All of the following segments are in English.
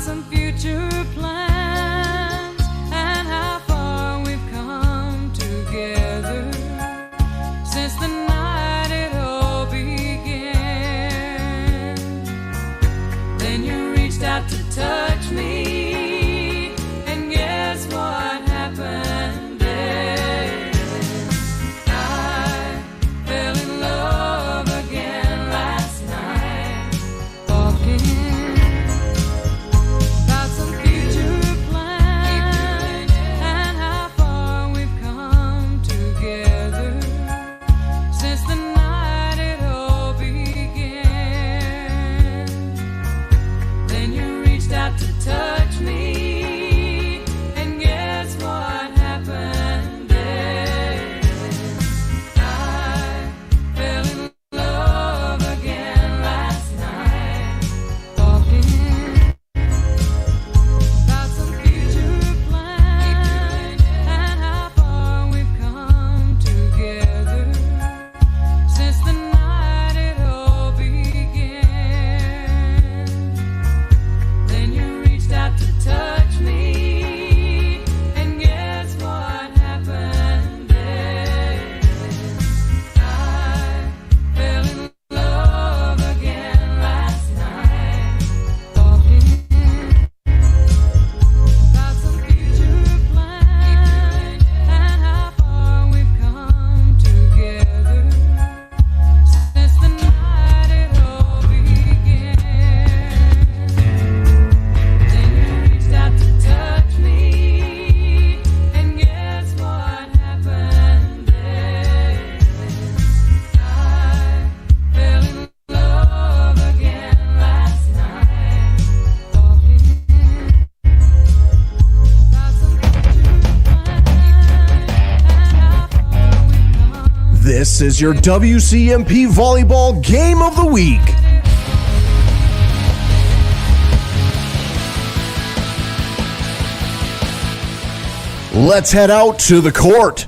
some future plans and how far we've come together since the night it all began. Then you reached out to touch me, and guess what happened then? I fell in love again last night, walking about some future plans and how far we've come together since the night it all began. Then you reached out to touch me, and guess what happened then? I fell in love again last night, walking about some future plans and how far we've come together since the night it all began. Then you reached out to touch me, and guess what happened then? I fell in love again last night, walking about some future plans and how far we've come together since the night it all began. Then you reached out to touch me, and guess what happened then? I fell in love again last night, walking about some future plans and how far we've come. This is your WCMP Volleyball Game of the Week. Let's head out to the court.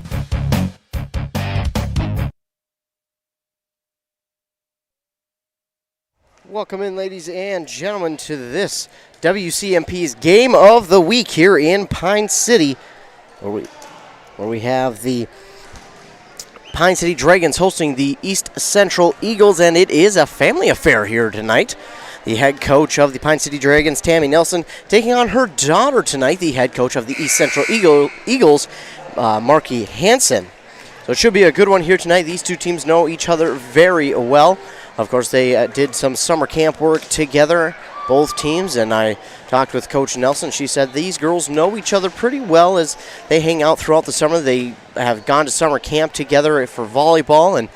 Welcome in, ladies and gentlemen, to this WCMP's Game of the Week here in Pine City, where we have the Pine City Dragons hosting the East Central Eagles, and it is a family affair here tonight. The head coach of the Pine City Dragons, Tammy Nelson, taking on her daughter tonight, the head coach of the East Central Eagles, Marky Hansen. So it should be a good one here tonight. These two teams know each other very well. Of course, they did some summer camp work together, both teams, and I talked with Coach Nelson. She said these girls know each other pretty well as they hang out throughout the summer. They have gone to summer camp together for volleyball, and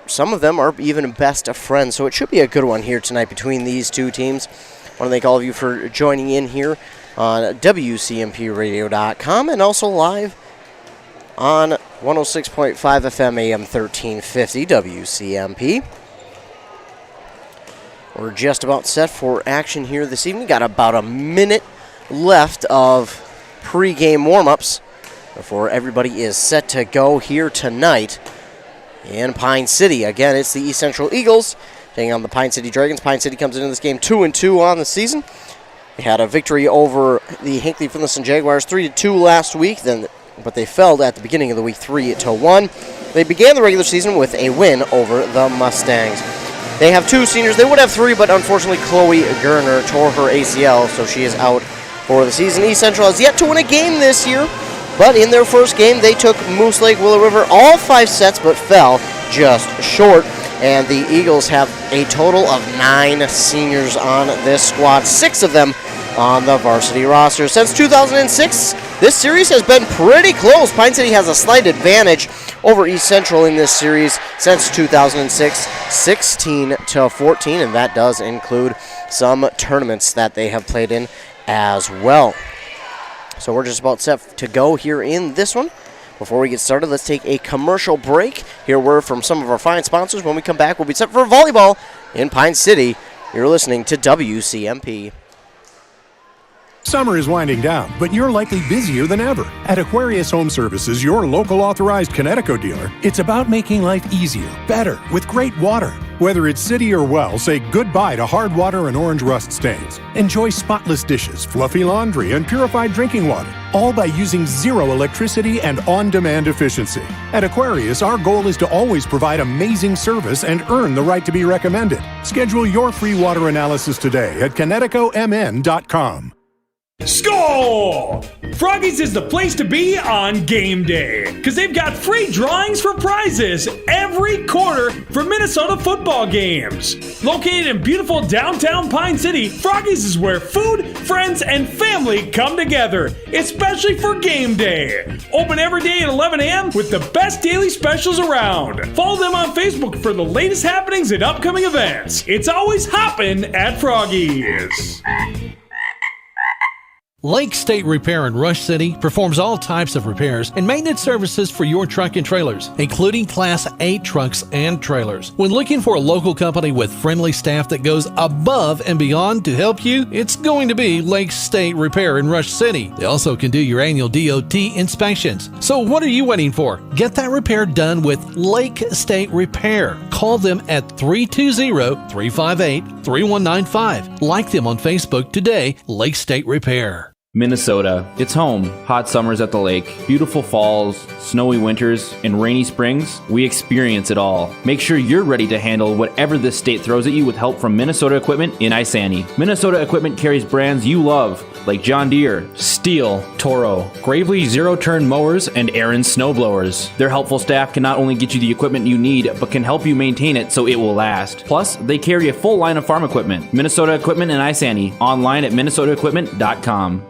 some of them are even best of friends. So it should be a good one here tonight between these two teams. I want to thank all of you for joining in here on WCMPradio.com and also live on 106.5 FM AM 1350 WCMP. We're just about set for action here this evening. Got about a minute left of pre-game warm-ups before everybody is set to go here tonight in Pine City. Again, it's the East Central Eagles taking on the Pine City Dragons. Pine City comes into this game 2-2 on the season. They had a victory over the Hinckley Finlayson Jaguars 3-2 last week, but they fell at the beginning of the week 3-1. They began the regular season with a win over the Mustangs. They have two seniors. They would have three, but unfortunately Chloe Gerner tore her ACL, so she is out for the season. East Central has yet to win a game this year, but in their first game they took Moose Lake Willow River all 5 sets, but fell just short. And the Eagles have a total of 9 seniors on this squad, 6 of them on the varsity roster. Since 2006, this series has been pretty close. Pine City has a slight advantage over East Central in this series since 2006, 16-14, and that does include some tournaments that they have played in as well. So we're just about set to go here in this one. Before we get started, let's take a commercial break. Hear word from some of our fine sponsors. When we come back, we'll be set for volleyball in Pine City. You're listening to WCMP. Summer is winding down, but you're likely busier than ever. At Aquarius Home Services, your local authorized Connecticut dealer, it's about making life easier, better, with great water, Whether it's city or well, say goodbye to hard water and orange rust stains. Enjoy spotless dishes, fluffy laundry, and purified drinking water, all by using zero electricity and on-demand efficiency. At Aquarius, our goal is to always provide amazing service and earn the right to be recommended. Schedule your free water analysis today at KineticoMN.com. Score! Froggy's is the place to be on game day, because they've got free drawings for prizes every quarter for Minnesota football games. Located in beautiful downtown Pine City, Froggy's is where food, friends, and family come together, especially for game day. Open every day at 11 a.m. with the best daily specials around. Follow them on Facebook for the latest happenings and upcoming events. It's always hoppin' at Froggy's. Lake State Repair in Rush City performs all types of repairs and maintenance services for your truck and trailers, including Class 8 trucks and trailers. When looking for a local company with friendly staff that goes above and beyond to help you, it's going to be Lake State Repair in Rush City. They also can do your annual DOT inspections. So what are you waiting for? Get that repair done with Lake State Repair. Call them at 320-358-3195. Like them on Facebook today, Lake State Repair. Minnesota. It's home. Hot summers at the lake, beautiful falls, snowy winters, and rainy springs. We experience it all. Make sure you're ready to handle whatever this state throws at you with help from Minnesota Equipment in Isani. Minnesota Equipment carries brands you love, like John Deere, Steel, Toro, Gravely zero-turn mowers, and Aaron snowblowers. Their helpful staff can not only get you the equipment you need, but can help you maintain it so it will last. Plus, they carry a full line of farm equipment. Minnesota Equipment in Isani. Online at minnesotaequipment.com.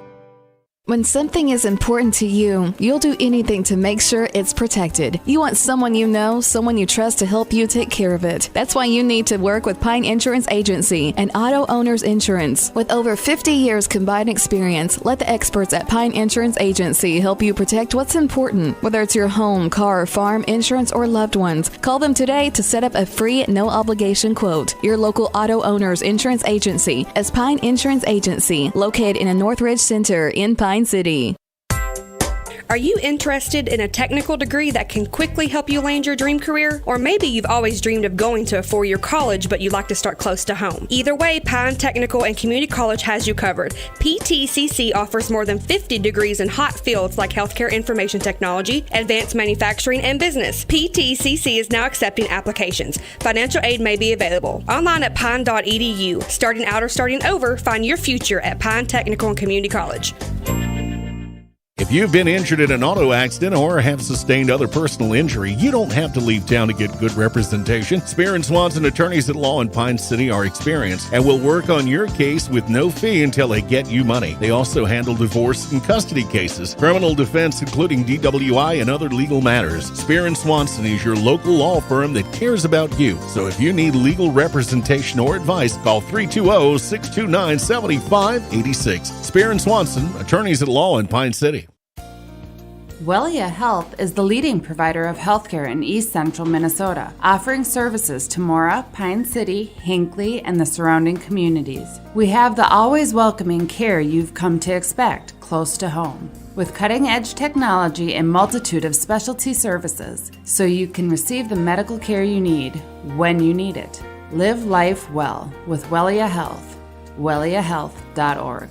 When something is important to you, you'll do anything to make sure it's protected. You want someone you know, someone you trust to help you take care of it. That's why you need to work with Pine Insurance Agency and Auto Owners Insurance. With over 50 years combined experience, let the experts at Pine Insurance Agency help you protect what's important, whether it's your home, car, farm, insurance, or loved ones. Call them today to set up a free, no-obligation quote. Your local Auto Owners Insurance Agency is Pine Insurance Agency, located in a Northridge Center in Pine City. Are you interested in a technical degree that can quickly help you land your dream career? Or maybe you've always dreamed of going to a four-year college, but you'd like to start close to home. Either way, Pine Technical and Community College has you covered. PTCC offers more than 50 degrees in hot fields like healthcare information technology, advanced manufacturing, and business. PTCC is now accepting applications. Financial aid may be available. Online at pine.edu. Starting out or starting over, find your future at Pine Technical and Community College. If you've been injured in an auto accident or have sustained other personal injury, you don't have to leave town to get good representation. Spear and Swanson attorneys at law in Pine City are experienced and will work on your case with no fee until they get you money. They also handle divorce and custody cases, criminal defense, including DWI and other legal matters. Spear and Swanson is your local law firm that cares about you. So if you need legal representation or advice, call 320-629-7586. Spear and Swanson, attorneys at law in Pine City. Wellia Health is the leading provider of healthcare in East Central Minnesota, offering services to Mora, Pine City, Hinckley, and the surrounding communities. We have the always welcoming care you've come to expect close to home, with cutting-edge technology and multitude of specialty services, so you can receive the medical care you need when you need it. Live life well with Wellia Health. welliahealth.org.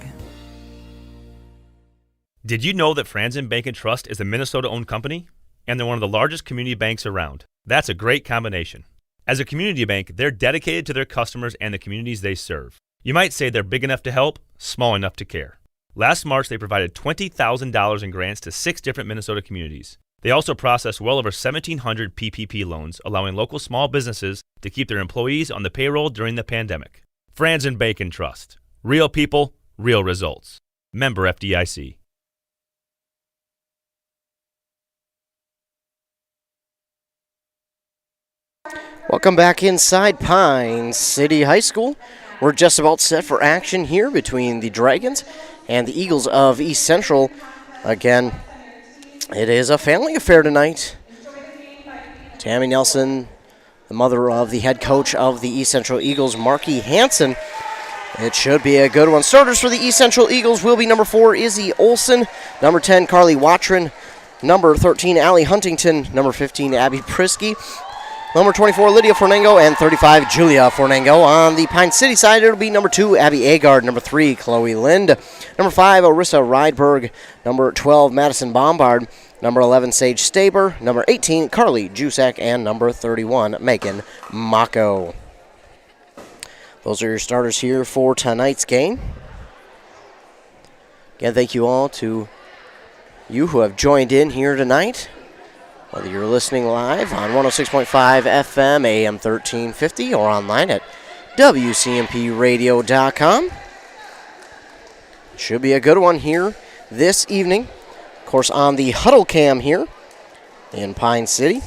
Did you know that Franzen Bank & Trust is a Minnesota-owned company? And they're one of the largest community banks around. That's a great combination. As a community bank, they're dedicated to their customers and the communities they serve. You might say they're big enough to help, small enough to care. Last March, they provided $20,000 in grants to 6 different Minnesota communities. They also processed well over 1,700 PPP loans, allowing local small businesses to keep their employees on the payroll during the pandemic. Franzen Bank & Trust. Real people, real results. Member FDIC. Welcome back inside Pine City High School. We're just about set for action here between the Dragons and the Eagles of East Central. Again, it is a family affair tonight. Tammy Nelson, the mother of the head coach of the East Central Eagles, Marky Hansen. It should be a good one. Starters for the East Central Eagles will be number 4, Izzy Olson, number 10, Carly Watron, number 13, Allie Huntington, number 15, Abby Prisky, Number 24, Lydia Fornengo, and 35, Julia Fornengo. On the Pine City side, it'll be number 2, Abby Agard. Number 3, Chloe Lind. Number 5, Orissa Rydberg. Number 12, Madison Bombard. Number 11, Sage Staber. Number 18, Carly Jusak. And number 31, Megan Mako. Those are your starters here for tonight's game. Again, thank you all to you who have joined in here tonight. Whether you're listening live on 106.5 FM, AM 1350, or online at WCMPradio.com. Should be a good one here this evening. Of course, on the Huddle Cam here in Pine City.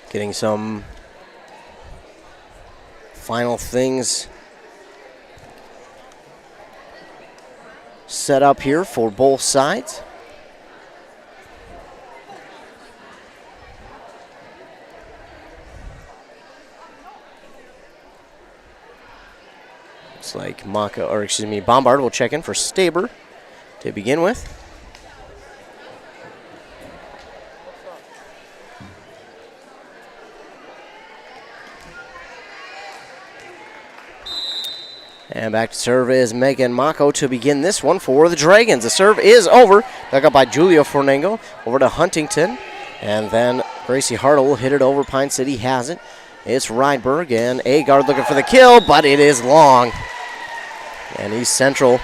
Getting some final things set up here for both sides. Looks like Bombard will check in for Staber to begin with. And back to serve is Megan Mako to begin this one for the Dragons. The serve is over. Dug up by Julia Fornengo. Over to Huntington. And then Gracie Hartle will hit it over. Pine City has it. It's Rydberg and Agard looking for the kill, but it is long. And East Central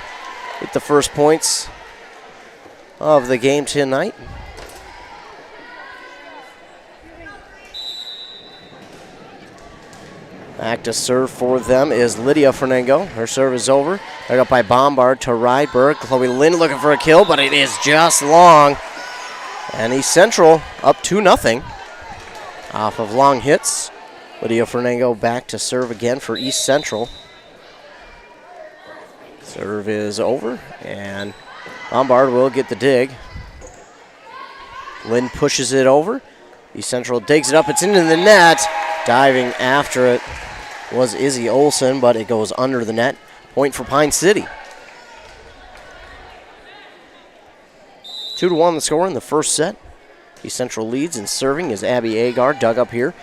with the first points of the game tonight. Back to serve for them is Lydia Fernango. Her serve is over. Right up by Bombard to Rydberg. Chloe Lind looking for a kill, but it is just long. And East Central up 2-0 off of long hits. Lydia Fernango back to serve again for East Central. Serve is over, and Bombard will get the dig. Lind pushes it over. East Central digs it up. It's into the net. Diving after it was Izzy Olsen, but it goes under the net. Point for Pine City. 2-1 the score in the first set. East Central leads in serving is Abby Agard, dug up here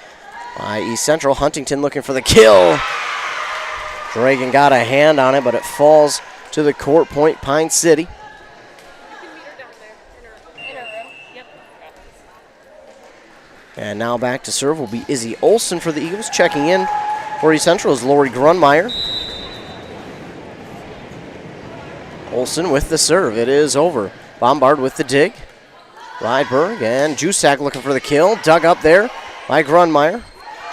by East Central. Huntington looking for the kill. Dragon got a hand on it, but it falls to the court. Point Pine City. And now back to serve will be Izzy Olsen for the Eagles. Checking in for East Central is Lori Grunmeyer. Olsen with the serve. It is over. Bombard with the dig. Rydberg and Jusak looking for the kill. Dug up there by Grunmeyer.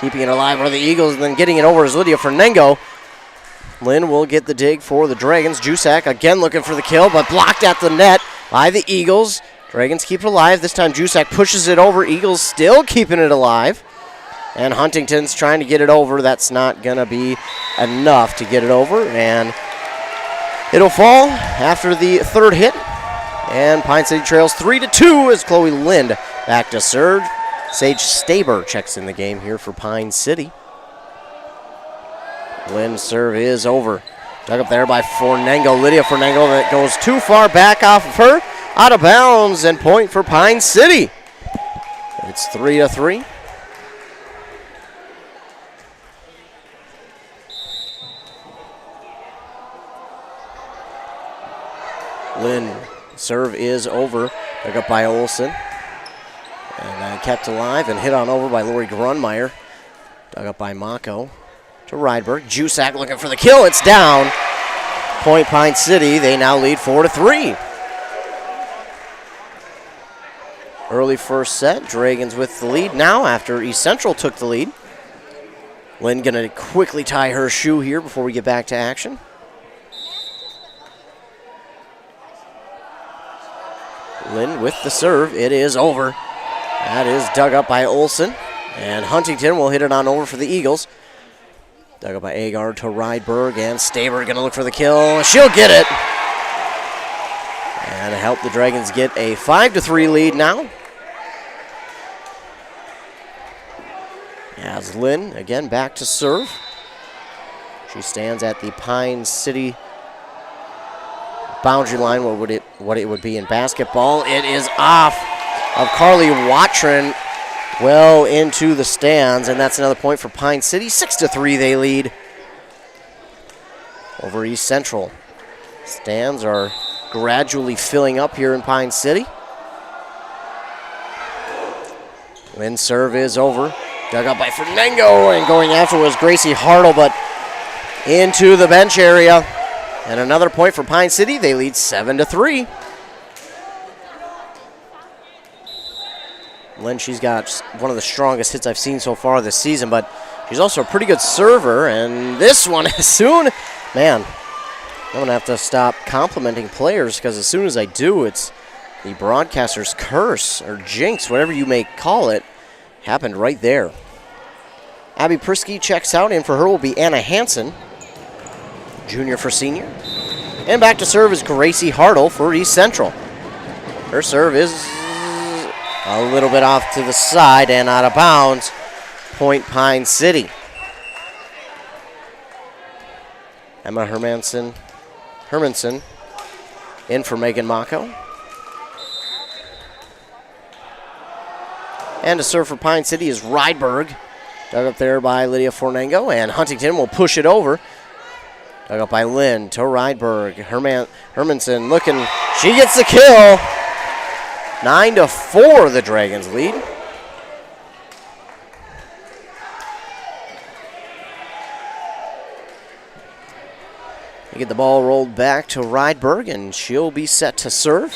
Keeping it alive are the Eagles, and then getting it over is Lydia Fernango. Lynn will get the dig for the Dragons. Jusak again looking for the kill, but blocked at the net by the Eagles. Dragons keep it alive. This time Jusak pushes it over. Eagles still keeping it alive. And Huntington's trying to get it over. That's not going to be enough to get it over. And it'll fall after the third hit. And Pine City trails 3-2 as Chloe Lind back to serve. Sage Staber checks in the game here for Pine City. Lind's serve is over. Dug up there by Fornengo. Lydia Fornengo that goes too far back off of her. Out of bounds and point for Pine City. It's 3-3. Lynn, serve is over. Dug up by Olsen. And then kept alive and hit on over by Lori Grunmeyer. Dug up by Mako to Rydberg. Jusak looking for the kill. It's down. Point Pine City. They now lead 4-3. Early first set. Dragons with the lead now after East Central took the lead. Lynn going to quickly tie her shoe here before we get back to action. Lynn with the serve. It is over. That is dug up by Olsen. And Huntington will hit it on over for the Eagles. Dug up by Agard to Rydberg. And Staber going to look for the kill. She'll get it. And help the Dragons get a 5-3 lead now. As Lynn, again, back to serve. She stands at the Pine City boundary line, what it would be in basketball. It is off of Carly Watron well into the stands, and that's another point for Pine City. 6-3 they lead over East Central. Stands are gradually filling up here in Pine City. Lynn's serve is over. Dug up by Fernango, and going after was Gracie Hartle, but into the bench area. And another point for Pine City. They lead 7-3. Lynn, she's got one of the strongest hits I've seen so far this season, but she's also a pretty good server. And this one, as soon, man, I'm going to have to stop complimenting players, because as soon as I do, it's the broadcaster's curse or jinx, whatever you may call it, happened right there. Abby Prisky checks out, and for her will be Anna Hansen, junior for senior. And back to serve is Gracie Hartle for East Central. Her serve is a little bit off to the side and out of bounds. Point Pine City. Emma Hermanson in for Megan Mako. And to serve for Pine City is Rydberg. Dug up there by Lydia Fornango, and Huntington will push it over. Dug up by Lynn to Rydberg. Hermanson looking. She gets the kill. 9-4 the Dragons lead. They get the ball rolled back to Rydberg, and she'll be set to serve.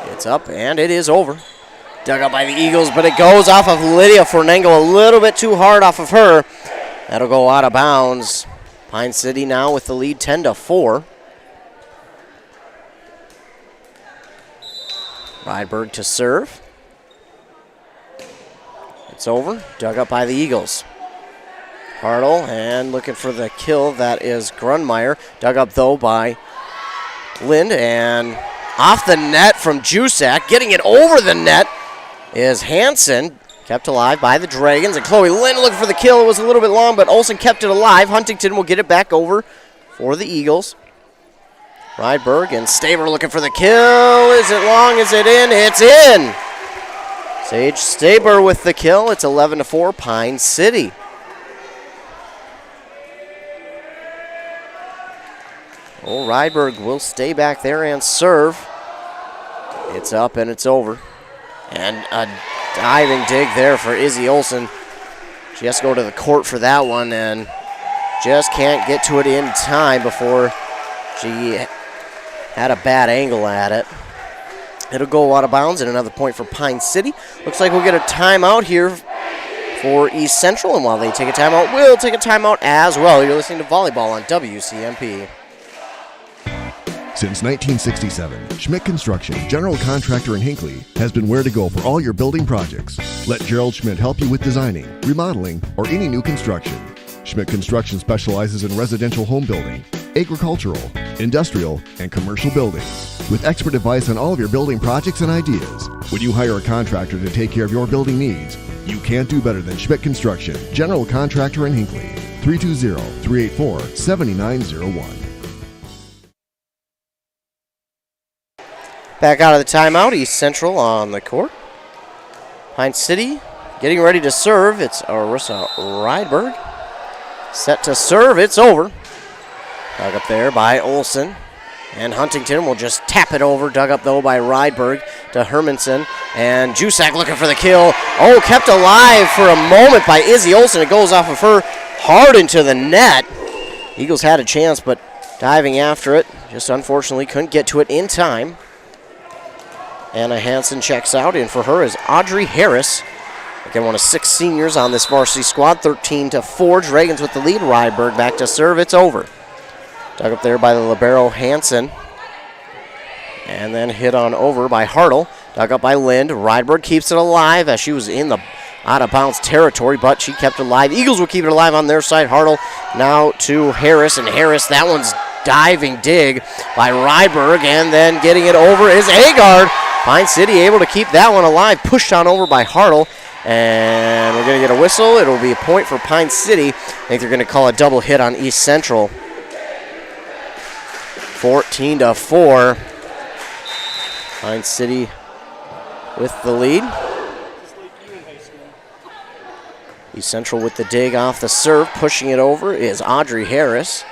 It's up, and it is over. Dug up by the Eagles, but it goes off of Lydia Fornango a little bit too hard off of her. That'll go out of bounds. Pine City now with the lead 10-4. Rydberg to serve. It's over. Dug up by the Eagles. Hartle, and looking for the kill. That is Grunmeyer. Dug up, though, by Lind, and off the net from Jusak. Getting it over the net is Hansen. Kept alive by the Dragons, and Chloe Lind looking for the kill. It was a little bit long, but Olsen kept it alive. Huntington will get it back over for the Eagles. Rydberg and Staber looking for the kill. Is it long? Is it in? It's in! Sage Staber with the kill. It's 11-4 Pine City. Oh, Rydberg will stay back there and serve. It's up and it's over. And a diving dig there for Izzy Olsen. She has to go to the court for that one and just can't get to it in time before she had a bad angle at it. It'll go out of bounds and another point for Pine City. Looks like we'll get a timeout here for East Central, and while they take a timeout, we'll take a timeout as well. You're listening to Volleyball on WCMP. Since 1967, Schmidt Construction, general contractor in Hinckley, has been where to go for all your building projects. Let Gerald Schmidt help you with designing, remodeling, or any new construction. Schmidt Construction specializes in residential home building, agricultural, industrial, and commercial buildings. With expert advice on all of your building projects and ideas, when you hire a contractor to take care of your building needs, you can't do better than Schmidt Construction, general contractor in Hinckley. 320-384-7901. Back out of the timeout, East Central on the court. Pine City getting ready to serve. It's Arissa Rydberg. Set to serve. It's over. Dug up there by Olsen. And Huntington will just tap it over. Dug up, though, by Rydberg to Hermanson. And Jusak looking for the kill. Oh, kept alive for a moment by Izzy Olsen. It goes off of her hard into the net. Eagles had a chance, but diving after it. Just unfortunately couldn't get to it in time. Anna Hansen checks out, and for her is Audrey Harris. Again, one of 6 seniors on this varsity squad. 13-4. Dragons with the lead. Rydberg back to serve. It's over. Dug up there by the libero Hansen. And then hit on over by Hartle. Dug up by Lind. Rydberg keeps it alive as she was in the out-of-bounds territory, but she kept it alive. Eagles will keep it alive on their side. Hartle now to Harris, and Harris, that one's diving dig by Rydberg, and then getting it over is Agard. Pine City able to keep that one alive. Pushed on over by Hartle, and we're going to get a whistle. It'll be a point for Pine City. I think they're going to call a double hit on East Central. 14-4. Pine City with the lead. East Central with the dig off the serve. Pushing it over is Audrey Harris.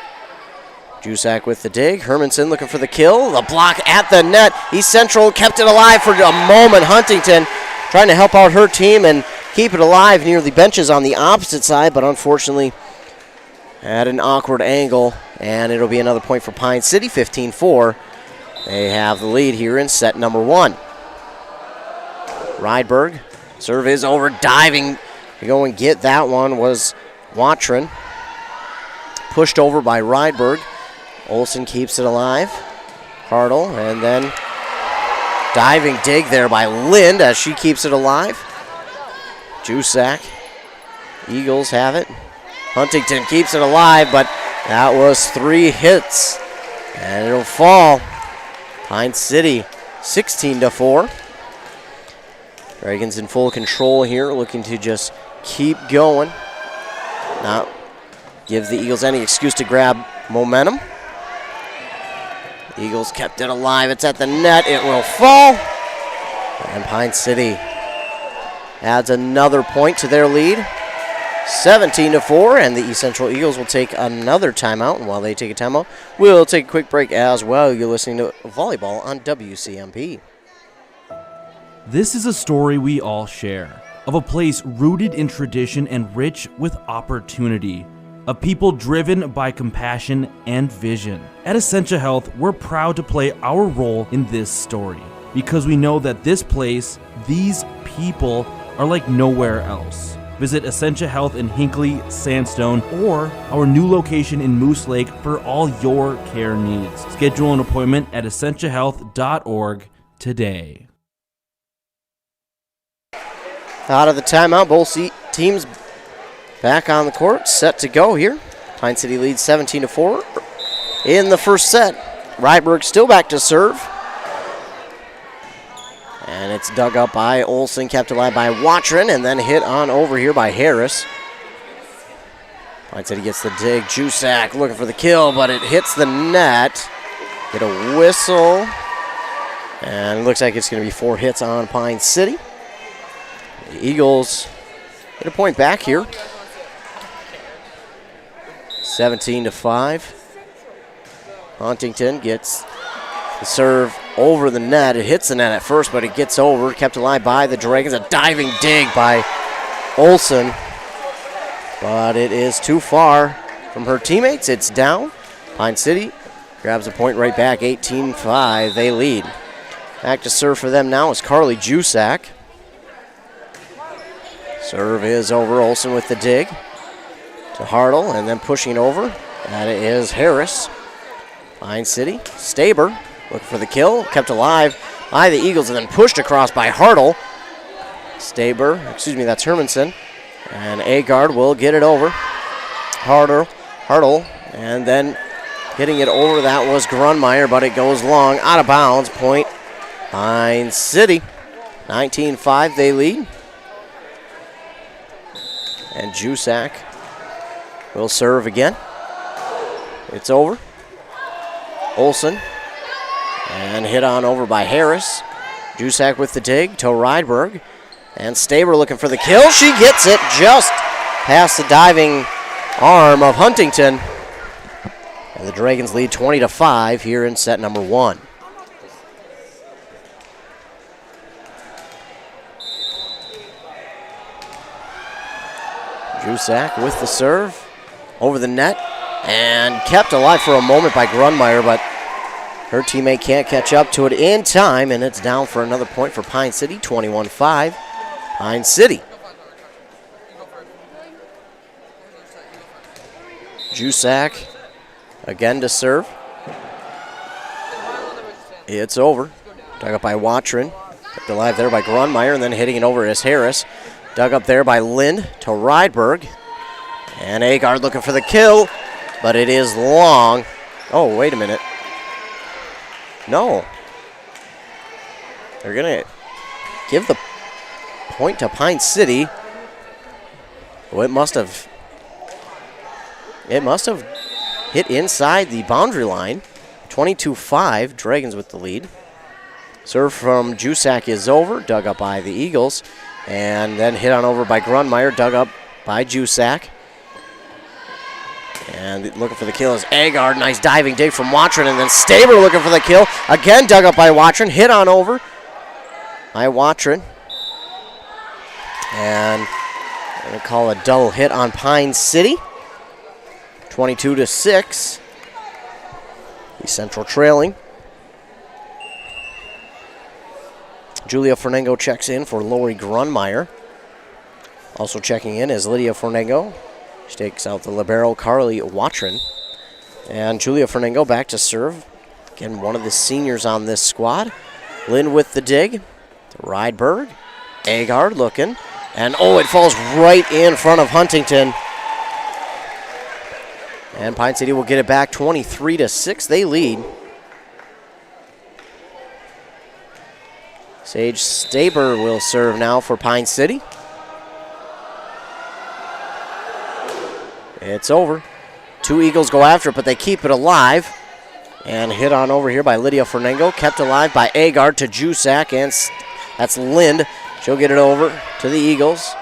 Jusak with the dig. Hermanson looking for the kill. The block at the net. East Central kept it alive for a moment. Huntington trying to help out her team and keep it alive near the benches on the opposite side, but unfortunately at an awkward angle, and it'll be another point for Pine City, 15-4. They have the lead here in set number 1. Rydberg, serve is over, diving to go and get that one was Watron. Pushed over by Rydberg. Olsen keeps it alive. Hartle, and then diving dig there by Lind as she keeps it alive. Jusak. Eagles have it. Huntington keeps it alive, but that was 3 hits. And it'll fall. Pine City 16-4. Dragons in full control here, looking to just keep going. Not give the Eagles any excuse to grab momentum. Eagles kept it alive. It's at the net. It will fall. And Pine City adds another point to their lead. 17-4, and the East Central Eagles will take another timeout. And while they take a timeout, we'll take a quick break as well. You're listening to Volleyball on WCMP. This is a story we all share, of a place rooted in tradition and rich with opportunity, of people driven by compassion and vision. At Essentia Health, we're proud to play our role in this story, because we know that this place, these people, are like nowhere else. Visit Essentia Health in Hinckley, Sandstone, or our new location in Moose Lake for all your care needs. Schedule an appointment at essentiahealth.org today. Out of the timeout, both teams back on the court, set to go here. Pine City leads 17-4 in the first set. Rydberg still back to serve. And it's dug up by Olsen, kept alive by Watron, and then hit on over here by Harris. Pine City gets the dig. Jusak looking for the kill, but it hits the net. Get a whistle. And it looks like it's going to be 4 hits on Pine City. The Eagles get a point back here. 17-5. Huntington gets the serve over the net. It hits the net at first, but it gets over. Kept alive by the Dragons. A diving dig by Olsen. But it is too far from her teammates. It's down. Pine City grabs a point right back. 18-5. They lead. Back to serve for them now is Carly Jusak. Serve is over. Olsen with the dig to Hartle, and then pushing over. That is Harris. Pine City. Staber looking for the kill. Kept alive by the Eagles and then pushed across by Hartle. That's Hermanson. And Agard will get it over. Hartle, and then hitting it over. That was Grunmeyer, but it goes long. Out of bounds. Point Pine City. 19-5 they lead. And Jusak will serve again. It's over. Olsen. And hit on over by Harris. Jusak with the dig to Rydberg. And Staber looking for the kill. She gets it just past the diving arm of Huntington. And the Dragons lead 20-5 here in set number 1. Jusak with the serve. Over the net. And kept alive for a moment by Grunmeyer, but her teammate can't catch up to it in time, and it's down for another point for Pine City, 21-5. Pine City. Jusak again to serve. It's over. Dug up by Watron. Kept alive there by Grunmeyer, and then hitting it over is Harris. Dug up there by Lind to Rydberg. And Agard looking for the kill, but it is long. Oh, wait a minute. No. They're going to give the point to Pine City. Well, it must have hit inside the boundary line 22-5, Dragons with the lead. Serve from Jusak is over, dug up by the Eagles, and then hit on over by Grunmeyer, dug up by Jusak. And looking for the kill is Agard. Nice diving dig from Watron, and then Staber looking for the kill. Again, dug up by Watron, hit on over by Watron. And I'm going to call a double hit on Pine City. 22-6. East Central trailing. Julia Fernango checks in for Lori Grunmeyer. Also checking in is Lydia Fernango. She takes out the libero Carly Watron. And Julia Fernango back to serve. Again, one of the seniors on this squad. Lynn with the dig. To Rydberg. Agard looking. And it falls right in front of Huntington. And Pine City will get it back 23-6. They lead. Sage Staber will serve now for Pine City. It's over. Two Eagles go after it, but they keep it alive. And hit on over here by Lydia Fernango. Kept alive by Agard to Jusak, and that's Lind. She'll get it over to the Eagles.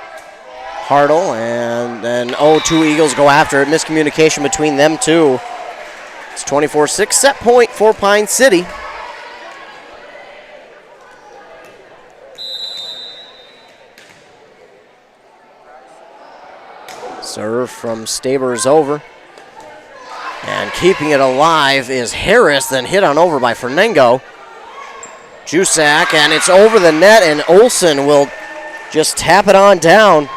Hartle, and then, two Eagles go after it. Miscommunication between them two. It's 24-6, set point for Pine City. Serve from Staber is over. And keeping it alive is Harris, then hit on over by Fernango. Jusak, and it's over the net, and Olsen will just tap it on down.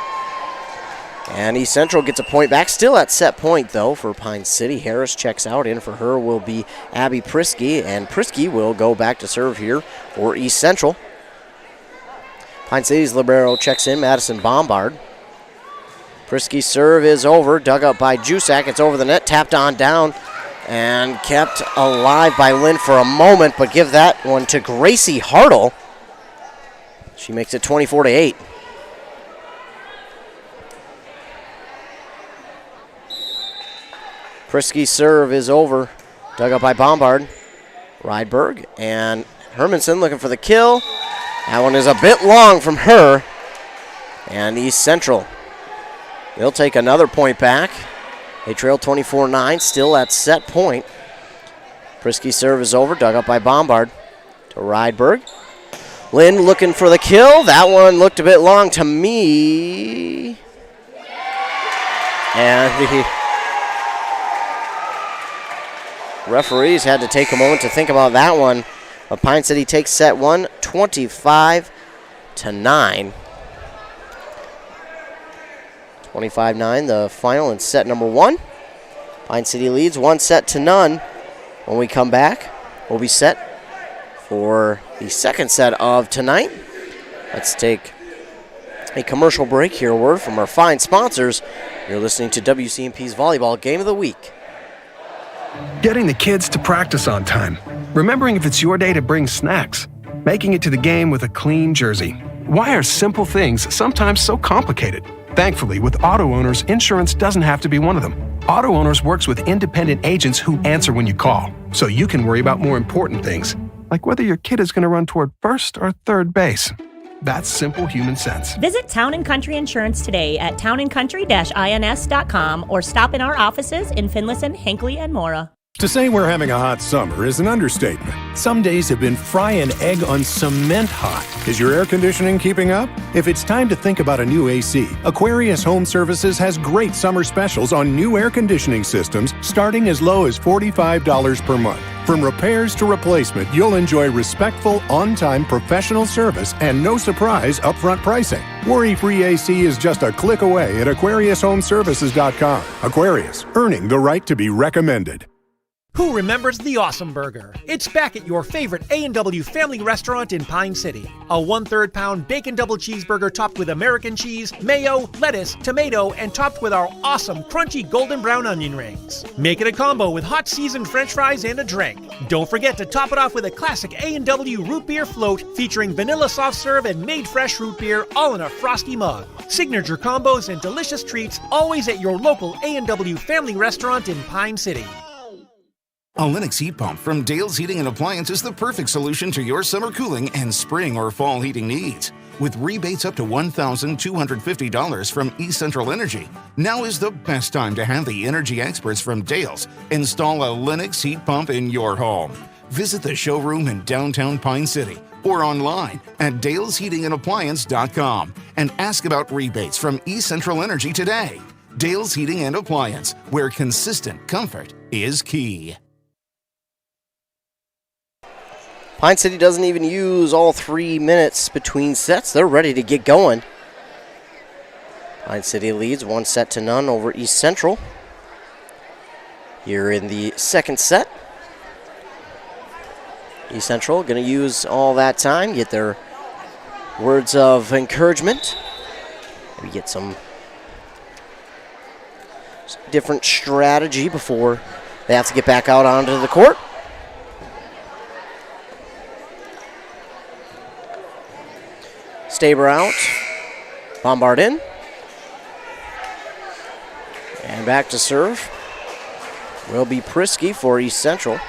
And East Central gets a point back. Still at set point, though, for Pine City. Harris checks out. In for her will be Abby Prisky, and Prisky will go back to serve here for East Central. Pine City's libero checks in, Madison Bombard. Prisky's serve is over, dug up by Jusak. It's over the net, tapped on down, and kept alive by Lynn for a moment, but give that one to Gracie Hartle. She makes it 24-8. Prisky's serve is over, dug up by Bombard. Rydberg, and Hermanson looking for the kill. That one is a bit long from her. And East Central, they'll take another point back. They trail 24-9, still at set point. Prisky's serve is over, dug up by Bombard to Rydberg. Lynn looking for the kill. That one looked a bit long to me. And the referees had to take a moment to think about that one. But Pine City takes set one, 25-9. 25-9, the final in set number one. Pine City leads 1-0. When we come back, we'll be set for the second set of tonight. Let's take a commercial break here. A word from our fine sponsors. You're listening to WCMP's Volleyball Game of the Week. Getting the kids to practice on time. Remembering if it's your day to bring snacks. Making it to the game with a clean jersey. Why are simple things sometimes so complicated? Thankfully, with Auto Owners, insurance doesn't have to be one of them. Auto Owners works with independent agents who answer when you call, so you can worry about more important things, like whether your kid is going to run toward first or third base. That's simple human sense. Visit Town & Country Insurance today at townandcountry-ins.com or stop in our offices in Finlayson, Hinckley, and Mora. To say we're having a hot summer is an understatement. Some days have been fry an egg on cement hot. Is your air conditioning keeping up? If it's time to think about a new AC, Aquarius Home Services has great summer specials on new air conditioning systems starting as low as $45 per month. From repairs to replacement, you'll enjoy respectful, on-time professional service and no surprise upfront pricing. Worry-free AC is just a click away at AquariusHomeservices.com. Aquarius, earning the right to be recommended. Who remembers the Awesome Burger? It's back at your favorite A&W family restaurant in Pine City. A 1/3 pound bacon double cheeseburger topped with American cheese, mayo, lettuce, tomato, and topped with our awesome crunchy golden brown onion rings. Make it a combo with hot seasoned french fries and a drink. Don't forget to top it off with a classic A&W root beer float featuring vanilla soft serve and made fresh root beer all in a frosty mug. Signature combos and delicious treats always at your local A&W family restaurant in Pine City. A Lennox heat pump from Dale's Heating and Appliance is the perfect solution to your summer cooling and spring or fall heating needs. With rebates up to $1,250 from East Central Energy, now is the best time to have the energy experts from Dale's install a Lennox heat pump in your home. Visit the showroom in downtown Pine City or online at dalesheatingandappliance.com and ask about rebates from East Central Energy today. Dale's Heating and Appliance, where consistent comfort is key. Pine City doesn't even use all 3 minutes between sets. They're ready to get going. Pine City leads 1-0 over East Central. Here in the second set. East Central going to use all that time, get their words of encouragement. Maybe get some different strategy before they have to get back out onto the court. Staber out. Bombard in. And back to serve will be Prisky for East Central.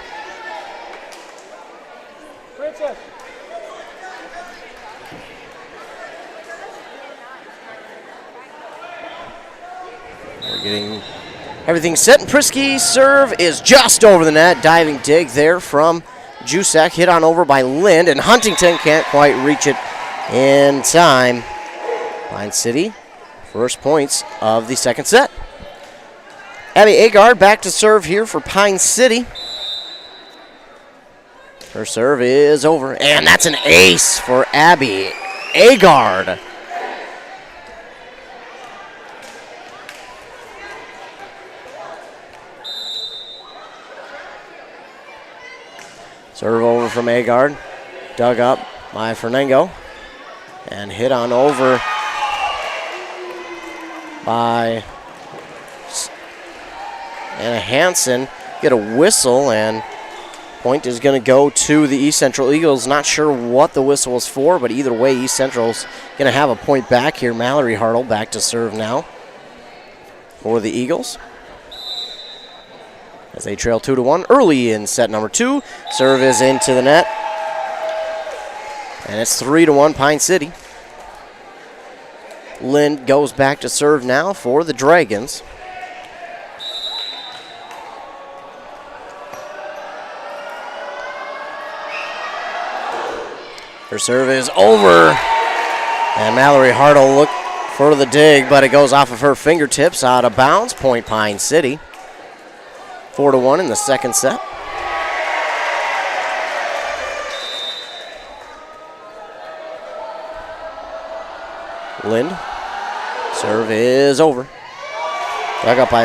We're getting everything set, and Prisky's serve is just over the net. Diving dig there from Jusak, hit on over by Lind, and Huntington can't quite reach it in time. Pine City, first points of the second set. Abby Agard back to serve here for Pine City. Her serve is over, and that's an ace for Abby Agard. Serve over from Agard, dug up by Fernango, and hit on over by Anna Hansen. Get a whistle, and point is going to go to the East Central Eagles. Not sure what the whistle was for, but either way, East Central's going to have a point back here. Mallory Hartle back to serve now for the Eagles, as they trail 2-1 early in set number 2. Serve is into the net, and it's 3-1 Pine City. Lind goes back to serve now for the Dragons. Her serve is over, and Mallory Hartle looked for the dig, but it goes off of her fingertips, out of bounds. Point Pine City. 4-1 in the second set. Lind. Serve is over. Dug up by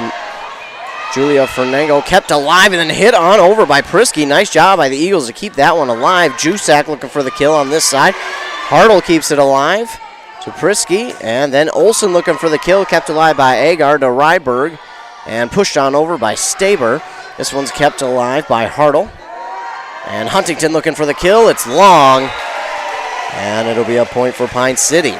Julia Fernango. Kept alive and then hit on over by Prisky. Nice job by the Eagles to keep that one alive. Jusak looking for the kill on this side. Hartle keeps it alive to Prisky. And then Olsen looking for the kill. Kept alive by Agar to Ryberg. And pushed on over by Staber. This one's kept alive by Hartle. And Huntington looking for the kill. It's long. And it'll be a point for Pine City.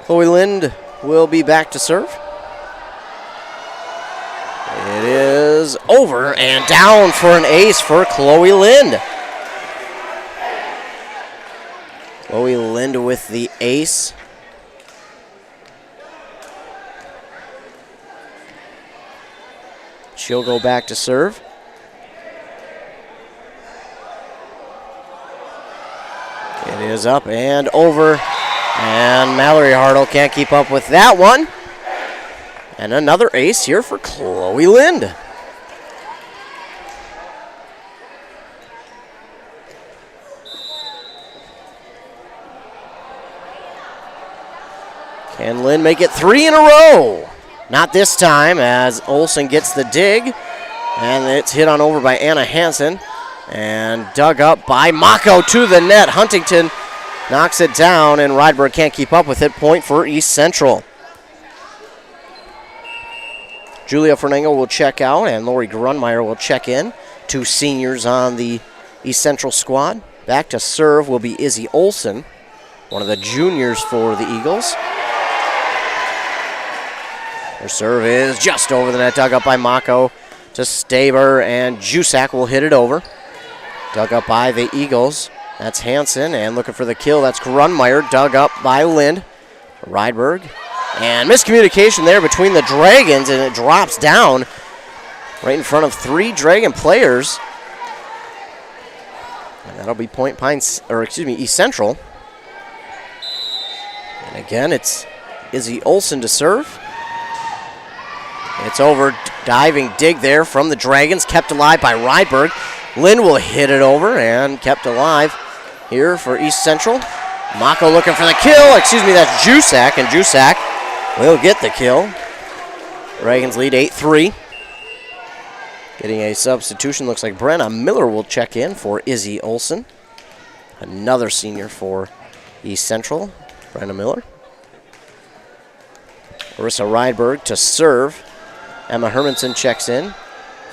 Chloe Lind will be back to serve. It is over and down for an ace for Chloe Lind. Chloe Lind with the ace. She'll go back to serve. It is up and over. And Mallory Hartle can't keep up with that one. And another ace here for Chloe Lind. Can Lind make it 3 in a row? Not this time, as Olsen gets the dig. And it's hit on over by Anna Hansen. And dug up by Mako to the net. Huntington knocks it down, and Rydberg can't keep up with it. Point for East Central. Julia Fernango will check out, and Lori Grunmeyer will check in. 2 seniors on the East Central squad. Back to serve will be Izzy Olsen. one of the juniors for the Eagles. Her serve is just over the net, dug up by Mako to Staber, and Jusak will hit it over. Dug up by the Eagles. That's Hansen, and looking for the kill. That's Grunmeyer, dug up by Lind. Rydberg, and miscommunication there between the Dragons, and it drops down right in front of 3 Dragon players. And that'll be East Central. And again, it's Izzy Olsen to serve. It's over, diving dig there from the Dragons, kept alive by Rydberg. Lind will hit it over and kept alive here for East Central. Mako looking for the kill. That's Jusak, and Jusak will get the kill. Dragons lead 8-3. Getting a substitution, looks like Brenna Miller will check in for Izzy Olsen. Another senior for East Central, Brenna Miller. Marissa Rydberg to serve. Emma Hermanson checks in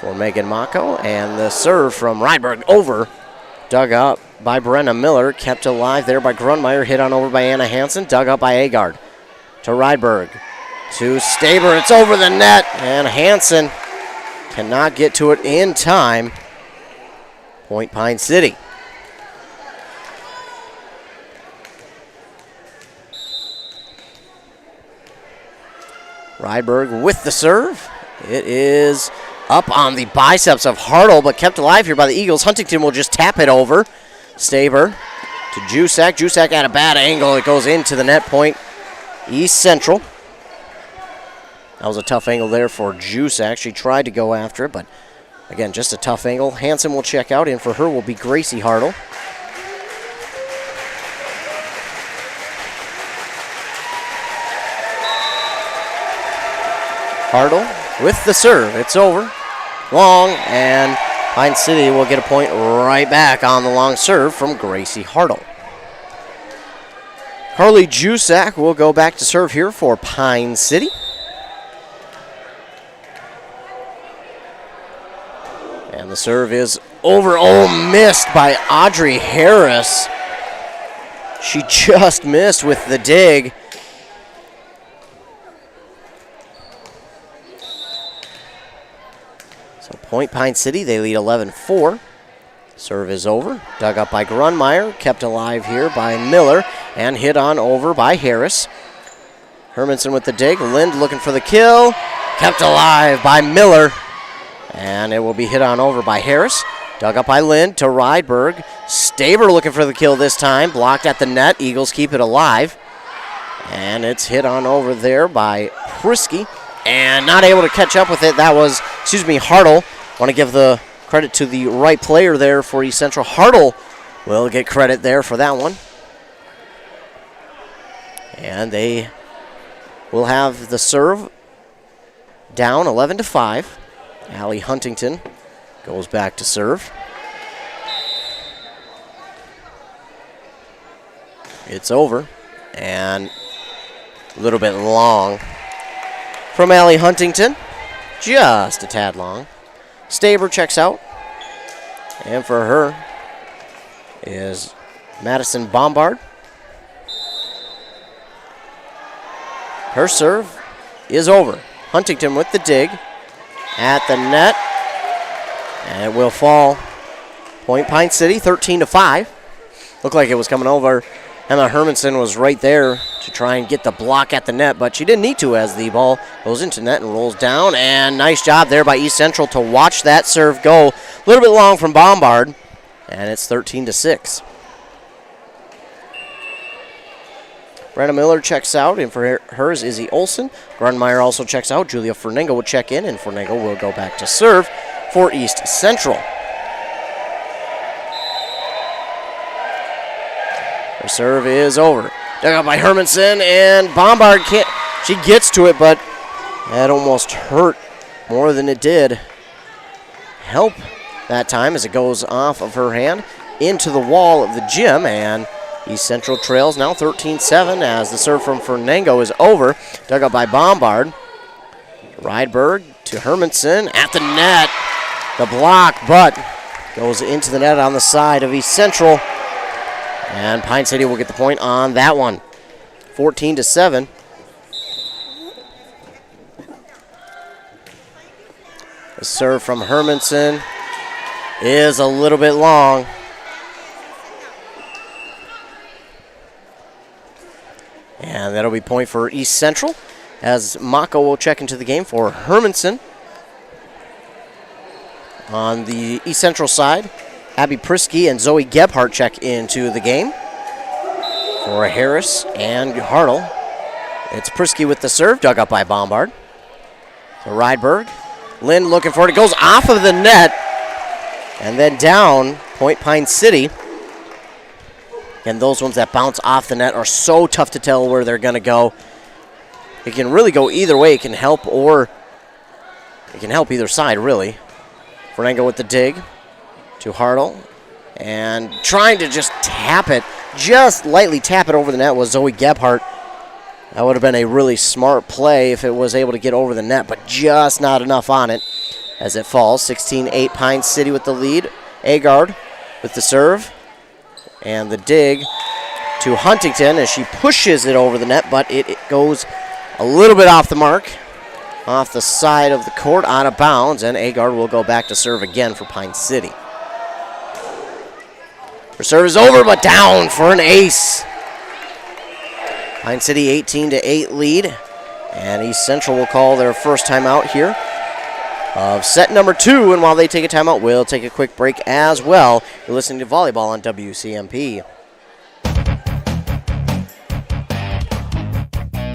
for Megan Mako, and the serve from Rydberg over, dug up by Brenna Miller, kept alive there by Grunmeyer, hit on over by Anna Hansen, dug up by Agard. To Rydberg, to Staber, it's over the net, and Hansen cannot get to it in time. Point Pine City. Rydberg with the serve. It is up on the biceps of Hartle, but kept alive here by the Eagles. Huntington will just tap it over. Staber to Jusak. Jusak at a bad angle. It goes into the net point. East Central. That was a tough angle there for Jusak. She tried to go after it, but again, just a tough angle. Hansen will check out. In for her will be Gracie Hartle. Hartle with the serve. It's over. Long, and Pine City will get a point right back on the long serve from Gracie Hartle. Carly Jusak will go back to serve here for Pine City. And the serve is over. Oh, missed by Audrey Harris. She just missed with the dig. Point Pine City, they lead 11-4. Serve is over. Dug up by Grunmeyer. Kept alive here by Miller. And hit on over by Harris. Hermanson with the dig. Lind looking for the kill. Kept alive by Miller. And it will be hit on over by Harris. Dug up by Lind to Rydberg. Staber looking for the kill this time. Blocked at the net. Eagles keep it alive. And it's hit on over there by Prisky. And not able to catch up with it. That was, Hartle. Want to give the credit to the right player there for East Central. Hartle will get credit there for that one. And they will have the serve down 11-5. Allie Huntington goes back to serve. It's over. And a little bit long from Allie Huntington. Just a tad long. Staber checks out. And for her is Madison Bombard. Her serve is over. Huntington with the dig at the net. And it will fall. Point Pine City, 13-5. Looked like it was coming over. Emma Hermanson was right there to try and get the block at the net, but she didn't need to as the ball goes into net and rolls down. And nice job there by East Central to watch that serve go. A little bit long from Bombard, and it's 13-6. Brenna Miller checks out, and for her is Izzy Olsen. Grunmeyer also checks out. Julia Fernengo will check in, and Fernengo will go back to serve for East Central. Her serve is over. Dug up by Hermanson, and Bombard can't. She gets to it, but that almost hurt more than it did help that time as it goes off of her hand into the wall of the gym, and East Central trails now 13-7 as the serve from Fernengo is over. Dug up by Bombard. Rydberg to Hermanson at the net. The block, but goes into the net on the side of East Central. And Pine City will get the point on that one. 14-7. The serve from Hermanson is a little bit long. And that'll be point for East Central as Mako will check into the game for Hermanson. On the East Central side, Abby Prisky and Zoe Gebhardt check into the game for Harris and Hartle. It's Prisky with the serve, dug up by Bombard. To Rydberg. Lynn looking for it. It goes off of the net and then down, point Pine City. And those ones that bounce off the net are so tough to tell where they're going to go. It can really go either way. It can help or it can help either side, really. Fernango with the dig to Hartle. And trying to just tap it, just lightly tap it over the net was Zoe Gebhardt. That would have been a really smart play if it was able to get over the net, but just not enough on it as it falls. 16-8 Pine City with the lead. Agard with the serve. And the dig to Huntington as she pushes it over the net, but it goes a little bit off the mark, off the side of the court, out of bounds, and Agard will go back to serve again for Pine City. Her serve is over, but down for an ace. Pine City 18-8 lead, and East Central will call their first timeout here of set number 2, and while they take a timeout, we'll take a quick break as well. You're listening to Volleyball on WCMP.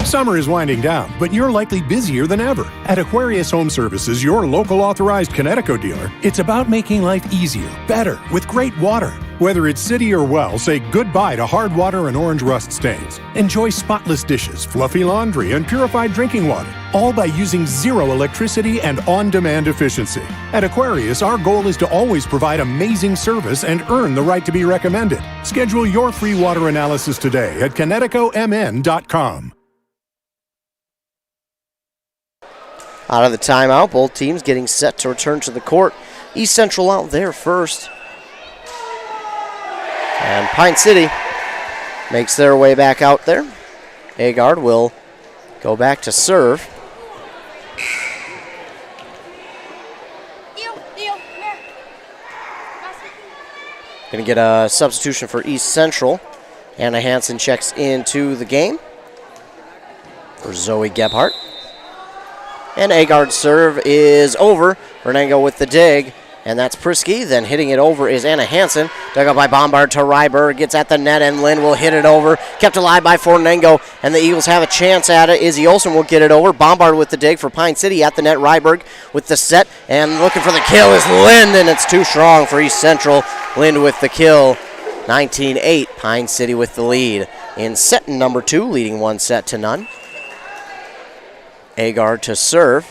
Summer is winding down, but you're likely busier than ever. At Aquarius Home Services, your local authorized Connecticut dealer, it's about making life easier, better, with great water. Whether it's city or well, say goodbye to hard water and orange rust stains. Enjoy spotless dishes, fluffy laundry, and purified drinking water, all by using zero electricity and on-demand efficiency. At Aquarius, our goal is to always provide amazing service and earn the right to be recommended. Schedule your free water analysis today at ConnecticutMN.com. Out of the timeout, both teams getting set to return to the court. East Central out there first. And Pine City makes their way back out there. Agard will go back to serve. Going to get a substitution for East Central. Anna Hansen checks into the game for Zoe Gebhardt. And Agard's serve is over. Renango with the dig, and that's Prisky. Then hitting it over is Anna Hansen. Dug up by Bombard to Ryberg. Gets at the net, and Lynn will hit it over. Kept alive by Fornengo, and the Eagles have a chance at it. Izzy Olsen will get it over. Bombard with the dig for Pine City at the net. Ryberg with the set, and looking for the kill is Lynn, and it's too strong for East Central. Lynn with the kill. 19-8, Pine City with the lead. In set number 2, leading 1-0. Agard to serve.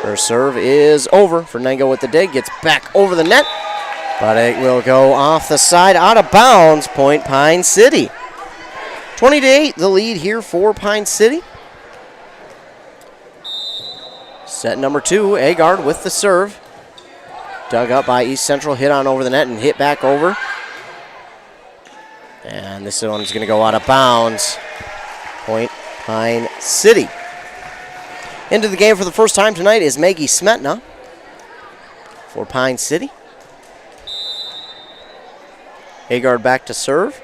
Her serve is over. Fernango with the dig, gets back over the net, but it will go off the side, out of bounds. Point Pine City. 20-8, the lead here for Pine City. Set number 2, Agard with the serve. Dug up by East Central, hit on over the net and hit back over. And this one's going to go out of bounds. Point Pine City. Into the game for the first time tonight is Maggie Smetna for Pine City. Agard back to serve.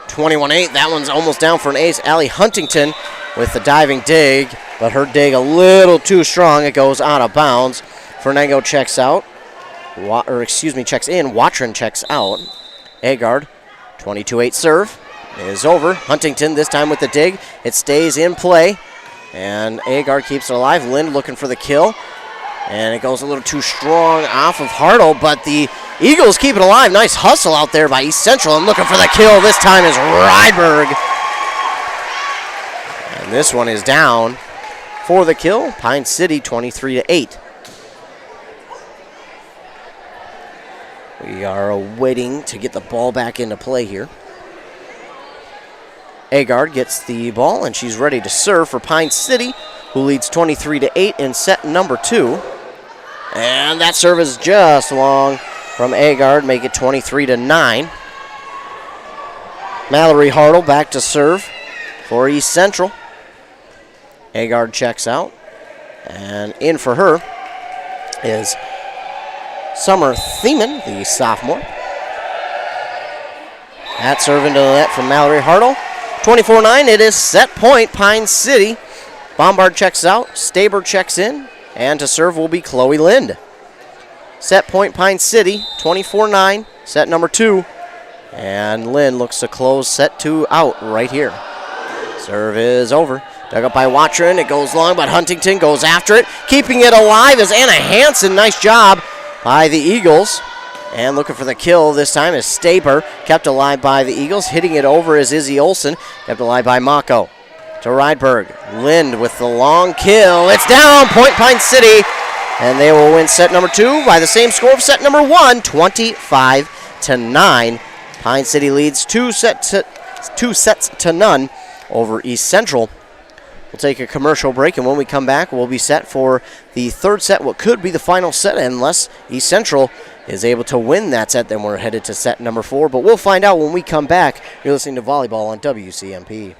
21-8, that one's almost down for an ace. Allie Huntington with the diving dig, but her dig a little too strong. It goes out of bounds. Fernango checks out. Checks in. Watron checks out. Agard, 22-8 serve is over. Huntington this time with the dig. It stays in play, and Agard keeps it alive. Lind looking for the kill, and it goes a little too strong off of Hartle, but the Eagles keep it alive. Nice hustle out there by East Central, and looking for the kill this time is Ryberg. And this one is down for the kill. Pine City 23-8. We are waiting to get the ball back into play here. Agard gets the ball, and she's ready to serve for Pine City, who leads 23-8 in set number 2. And that serve is just long from Agard, make it 23-9. Mallory Hartle back to serve for East Central. Agard checks out, and in for her is Summer Thiemann, the sophomore. That serve into the net from Mallory Hartle. 24-9, it is set point, Pine City. Bombard checks out, Staber checks in, and to serve will be Chloe Lind. Set point, Pine City, 24-9, set number 2. And Lind looks to close set 2 out right here. Serve is over. Dug up by Watron, it goes long, but Huntington goes after it. Keeping it alive is Anna Hansen, nice job by the Eagles. And looking for the kill this time is Staber, kept alive by the Eagles. Hitting it over is Izzy Olsen, kept alive by Mako. To Rydberg, Lind with the long kill. It's down, point Pine City. And they will win set number 2 by the same score of set number 1, 25-9. Pine City leads 2 sets to none over East Central. We'll take a commercial break, and when we come back, we'll be set for the third set, what could be the final set, unless East Central is able to win that set. Then we're headed to set number 4, but we'll find out when we come back. You're listening to Volleyball on WCMP.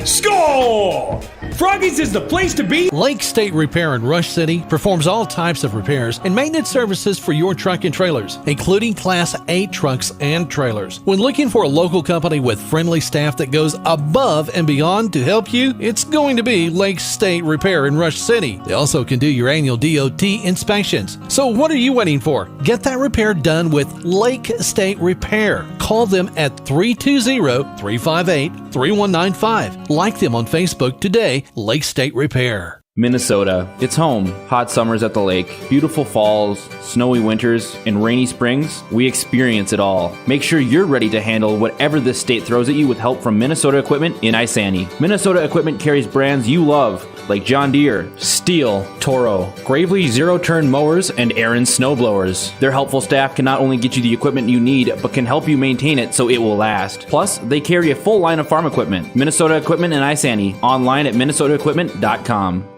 Score! Froggies is the place to be. Lake State Repair in Rush City performs all types of repairs and maintenance services for your truck and trailers, including Class 8 trucks and trailers. When looking for a local company with friendly staff that goes above and beyond to help you, it's going to be Lake State Repair in Rush City. They also can do your annual DOT inspections. So what are you waiting for? Get that repair done with Lake State Repair. Call them at 320-358-3195. Like them on Facebook today, Lake State Repair. Minnesota. It's home. Hot summers at the lake, beautiful falls, snowy winters, and rainy springs. We experience it all. Make sure you're ready to handle whatever this state throws at you with help from Minnesota Equipment in Isani. Minnesota Equipment carries brands you love, like John Deere, Steel, Toro, Gravely zero-turn mowers, and Aaron snowblowers. Their helpful staff can not only get you the equipment you need, but can help you maintain it so it will last. Plus, they carry a full line of farm equipment. Minnesota Equipment in Isani. Online at minnesotaequipment.com.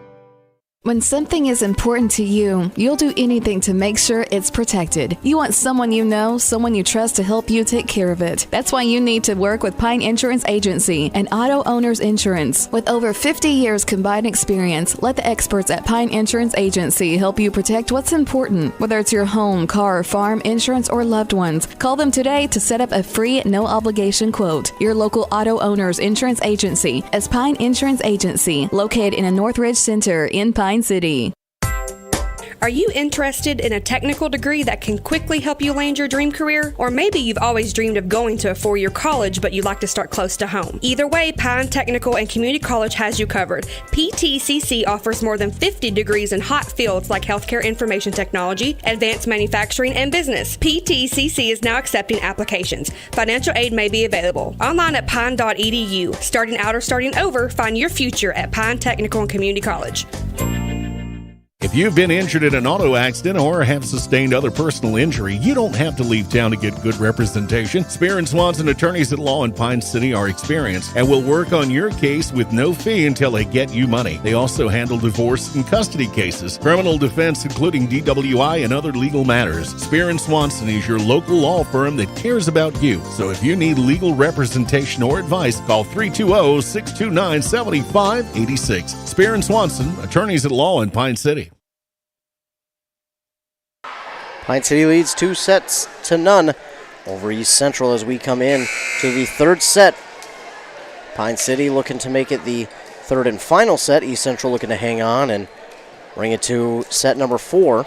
When something is important to you, you'll do anything to make sure it's protected. You want someone you know, someone you trust to help you take care of it. That's why you need to work with Pine Insurance Agency and Auto Owners Insurance. With over 50 years combined experience, let the experts at Pine Insurance Agency help you protect what's important. Whether it's your home, car, farm, insurance, or loved ones, call them today to set up a free, no-obligation quote. Your local Auto Owners Insurance Agency is Pine Insurance Agency, located in a Northridge Center in Pine City. Are you interested in a technical degree that can quickly help you land your dream career? Or maybe you've always dreamed of going to a four-year college, but you'd like to start close to home. Either way, Pine Technical and Community College has you covered. PTCC offers more than 50 degrees in hot fields like healthcare information technology, advanced manufacturing, and business. PTCC is now accepting applications. Financial aid may be available. Online at pine.edu. Starting out or starting over, find your future at Pine Technical and Community College. If you've been injured in an auto accident or have sustained other personal injury, you don't have to leave town to get good representation. Spear and Swanson attorneys at law in Pine City are experienced and will work on your case with no fee until they get you money. They also handle divorce and custody cases, criminal defense, including DWI and other legal matters. Spear and Swanson is your local law firm that cares about you. So if you need legal representation or advice, call 320-629-7586. Spear and Swanson, attorneys at law in Pine City. Pine City leads 2 sets to none over East Central as we come in to the third set. Pine City looking to make it the third and final set. East Central looking to hang on and bring it to set number 4.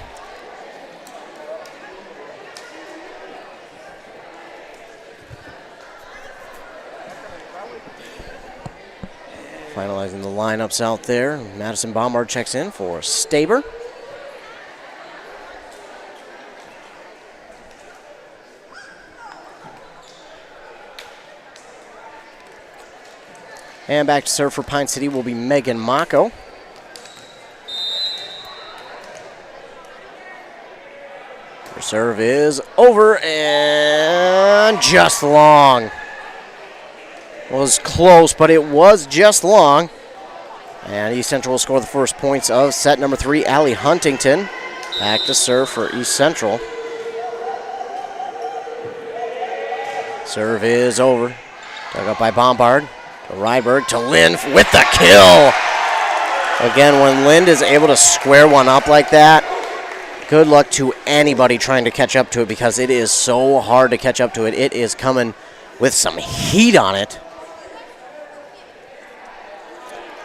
Finalizing the lineups out there. Madison Bombard checks in for Staber. And back to serve for Pine City will be Megan Mako. Her serve is over and just long. was close, but it was just long. And East Central will score the first points of set number 3. Allie Huntington back to serve for East Central. Serve is over. Dug up by Bombard. To Ryberg, to Lind with the kill. Again, when Lind is able to square one up like that, good luck to anybody trying to catch up to it because it is so hard to catch up to it. It is coming with some heat on it.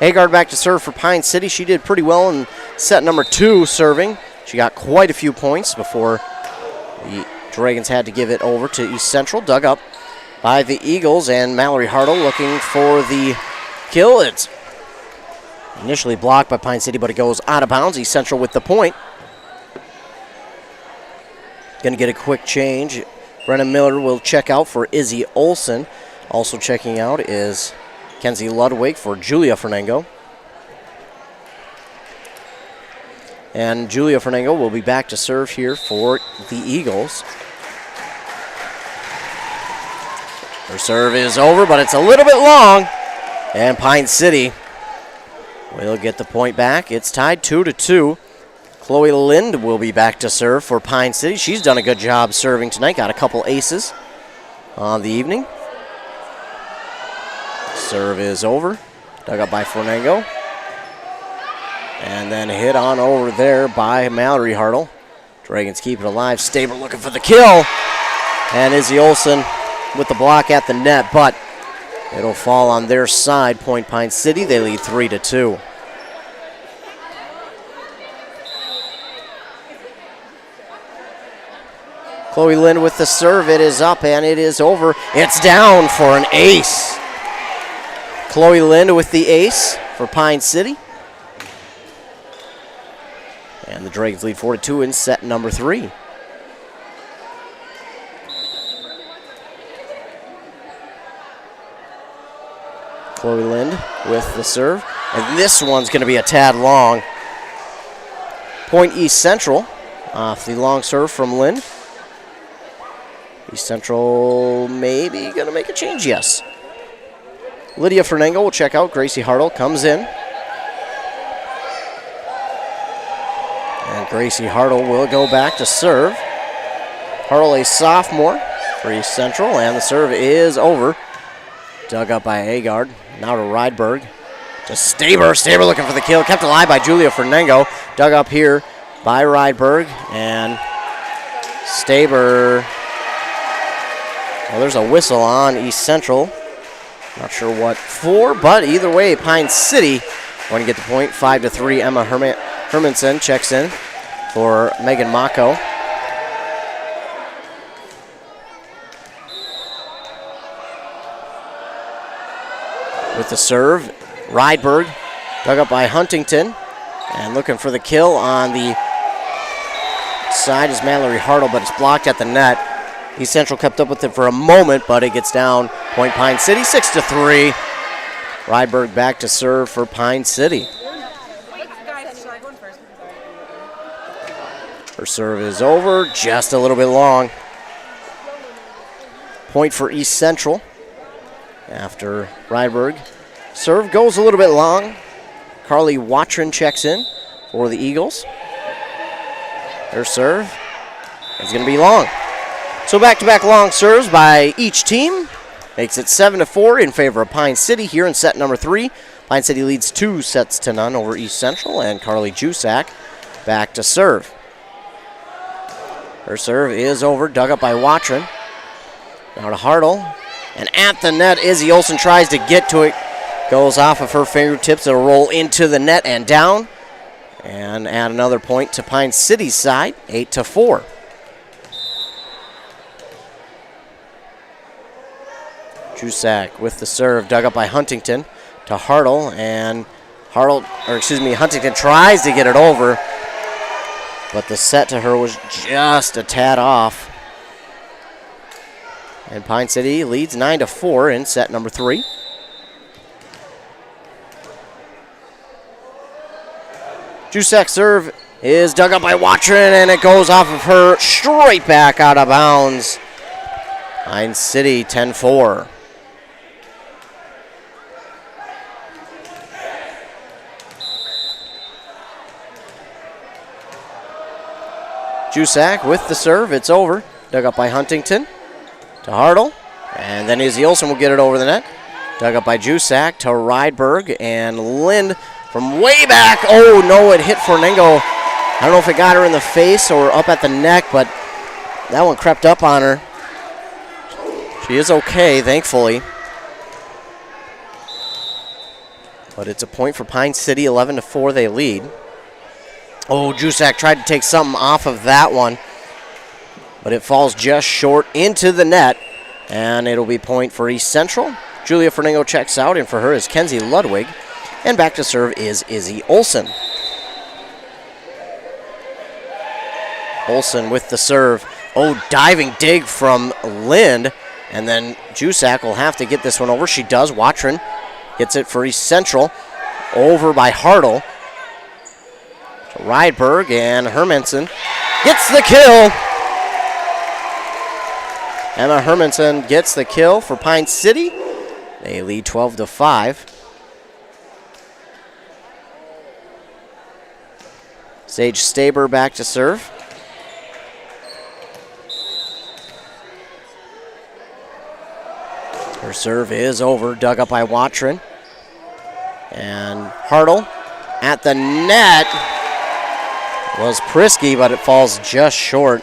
Agard back to serve for Pine City. She did pretty well in set number 2 serving. She got quite a few points before the Dragons had to give it over to East Central. Dug up by the Eagles, and Mallory Hartle looking for the kill. It's initially blocked by Pine City, but it goes out of bounds. East Central with the point. Going to get a quick change. Brennan Miller will check out for Izzy Olson. Also checking out is Kenzie Ludwig for Julia Fernango. And Julia Fernango will be back to serve here for the Eagles. Her serve is over, but it's a little bit long. And Pine City will get the point back. It's tied 2-2. Chloe Lind will be back to serve for Pine City. She's done a good job serving tonight. Got a couple aces on the evening. Serve is over. Dug up by Fernango. And then hit on over there by Mallory Hartle. Dragons keep it alive. Staber looking for the kill. And Izzy Olson with the block at the net, but it'll fall on their side. Point Pine City, they lead 3-2. Chloe Lind with the serve. It is up and it is over. It's down for an ace. Chloe Lind with the ace for Pine City. And the Dragons lead 4-2 in set number 3. Chloe Lind with the serve. And this one's going to be a tad long. Point East Central off the long serve from Lind. East Central maybe going to make a change, yes. Lydia Fernango will check out. Gracie Hartle comes in. And Gracie Hartle will go back to serve. Hartle, a sophomore for East Central, and the serve is over. Dug up by Agard. Now to Rydberg. To Staber. Staber looking for the kill. Kept alive by Julia Fernango. Dug up here by Rydberg. And Staber. Well, there's a whistle on East Central. Not sure what for, but either way, Pine City going to get the point. 5-3. Emma Hermanson checks in for Megan Mako. With the serve, Rydberg dug up by Huntington. And looking for the kill on the side is Mallory Hartle, but it's blocked at the net. East Central kept up with it for a moment, but it gets down. Point Pine City, 6-3. Rydberg back to serve for Pine City. Her serve is over, just a little bit long. Point for East Central after Rydberg. Serve goes a little bit long. Carly Watron checks in for the Eagles. Her serve is going to be long. So back-to-back long serves by each team. Makes it 7-4 in favor of Pine City here in set number 3. Pine City leads 2-0 over East Central, and Carly Jusak back to serve. Her serve is over, dug up by Watron. Now to Hartle. And at the net, Izzy Olson tries to get to it. Goes off of her fingertips. It'll roll into the net and down. And add another point to Pine City's side, 8-4. Jusak with the serve, dug up by Huntington to Hartle, and Huntington tries to get it over, but the set to her was just a tad off. And Pine City leads 9-4 in set number 3. Jusak's serve is dug up by Watron, and it goes off of her straight back out of bounds. Pine City 10-4. Jusak with the serve. It's over. Dug up by Huntington to Hartle. And then Izzy Olsen will get it over the net. Dug up by Jusak to Rydberg. And Lind from way back. Oh, no, it hit Fernengo. I don't know if it got her in the face or up at the neck, but that one crept up on her. She is okay, thankfully. But it's a point for Pine City, 11-4 they lead. Oh, Jusak tried to take something off of that one, but it falls just short into the net, and it'll be point for East Central. Julia Fernengo checks out, and for her is Kenzie Ludwig, and back to serve is Izzy Olsen. Olsen with the serve. Oh, diving dig from Lind, and then Jusak will have to get this one over. She does. Watrin gets it for East Central. Over by Hartle. To Rydberg, and Hermanson gets the kill. Emma Hermanson gets the kill for Pine City. They lead 12-5. Sage Staber back to serve. Her serve is over, dug up by Watrin. And Hartle at the net was Prisky, but it falls just short.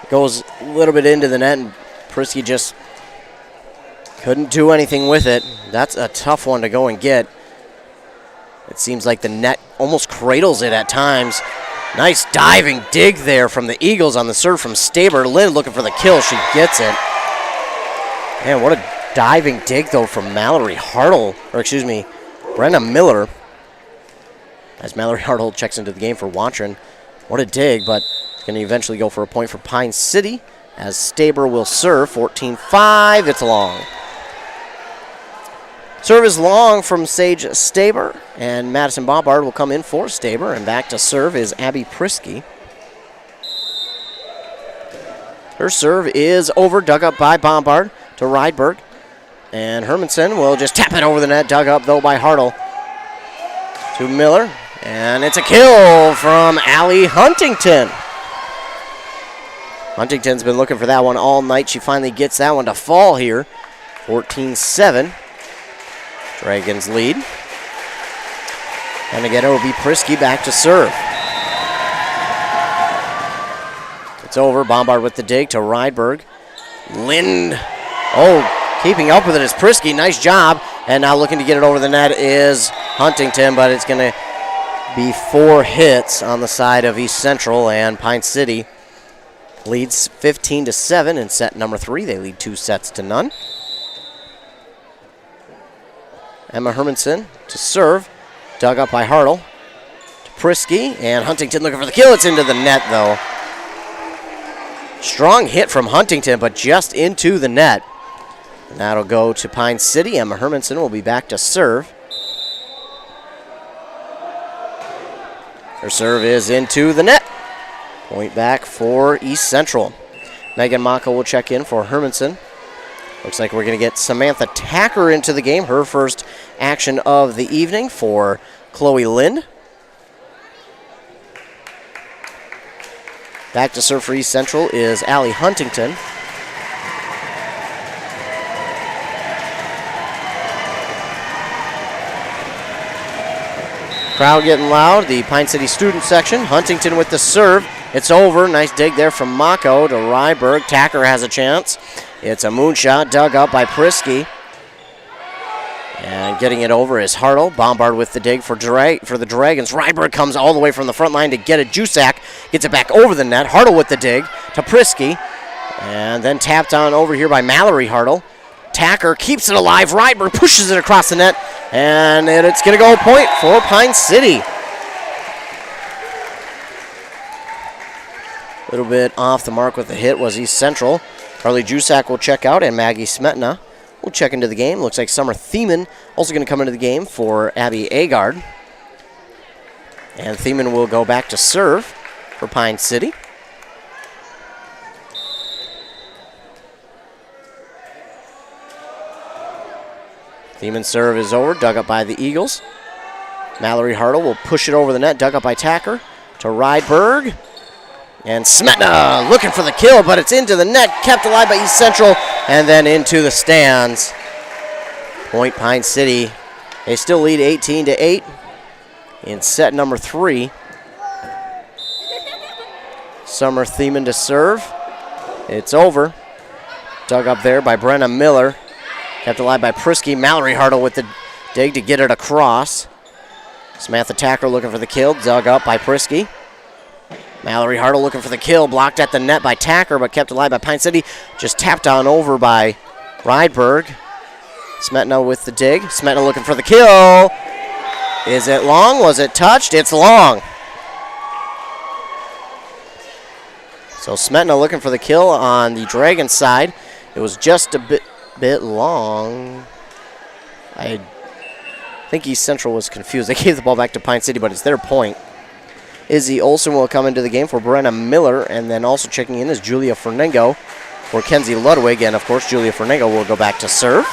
It goes a little bit into the net, and Prisky just couldn't do anything with it. That's a tough one to go and get. It seems like the net almost cradles it at times. Nice diving dig there from the Eagles on the serve from Staber. Lynn looking for the kill. She gets it. Man, what a diving dig, though, from Mallory Hartle, or excuse me, Brenna Miller. As Mallory Hartle checks into the game for Watrin. What a dig, but it's going to eventually go for a point for Pine City as Staber will serve. 14-5, it's long. Serve is long from Sage Staber, and Madison Bombard will come in for Staber, and back to serve is Abby Prisky. Her serve is over, dug up by Bombard to Rydberg. And Hermanson will just tap it over the net, dug up though by Hartle to Miller. And it's a kill from Allie Huntington. Huntington's been looking for that one all night. She finally gets that one to fall here. 14-7. Dragons lead. And again, it will be Prisky back to serve. It's over. Bombard with the dig to Rydberg. Lind. Oh, keeping up with it is Prisky. Nice job. And now looking to get it over the net is Huntington, but it's going to be 4 hits on the side of East Central, and Pine City leads 15-7 in set number 3. They lead 2-0. Emma Hermanson to serve. Dug up by Hartle. To Prisky, and Huntington looking for the kill. It's into the net, though. Strong hit from Huntington, but just into the net. And that'll go to Pine City. Emma Hermanson will be back to serve. Her serve is into the net. Point back for East Central. Megan Maka will check in for Hermanson. Looks like we're going to get Samantha Tacker into the game. Her first action of the evening for Chloe Lind. Back to serve for East Central is Allie Huntington. Crowd getting loud. The Pine City student section. Huntington with the serve. It's over. Nice dig there from Mako to Ryberg. Tacker has a chance. It's a moonshot dug up by Prisky. And getting it over is Hartle. Bombard with the dig for the Dragons. Ryberg comes all the way from the front line to get it. Jusak gets it back over the net. Hartle with the dig to Prisky. And then tapped on over here by Mallory Hartle. Tacker keeps it alive. Ryberg pushes it across the net. And it's going to go point for Pine City. A little bit off the mark with the hit was East Central. Carly Jusak will check out, and Maggie Smetna will check into the game. Looks like Summer Thiemann also going to come into the game for Abby Agard. And Thiemann will go back to serve for Pine City. Thiemann's serve is over, dug up by the Eagles. Mallory Hartle will push it over the net, dug up by Tacker to Rydberg. And Smetna looking for the kill, but it's into the net, kept alive by East Central, and then into the stands. Point Pine City. They still lead 18-8 in set number 3. Summer Thiemann to serve. It's over. Dug up there by Brenna Miller. Kept alive by Prisky. Mallory Hartle with the dig to get it across. Samantha Tacker looking for the kill. Dug up by Prisky. Mallory Hartle looking for the kill. Blocked at the net by Tacker, but kept alive by Pine City. Just tapped on over by Rydberg. Smetna with the dig. Smetna looking for the kill. Is it long? Was it touched? It's long. So Smetna looking for the kill on the Dragon side. It was just a bit long. I think East Central was confused. They gave the ball back to Pine City, but it's their point. Izzy Olsen will come into the game for Brenna Miller, and then also checking in is Julia Fernengo for Kenzie Ludwig, and of course Julia Fernengo will go back to serve.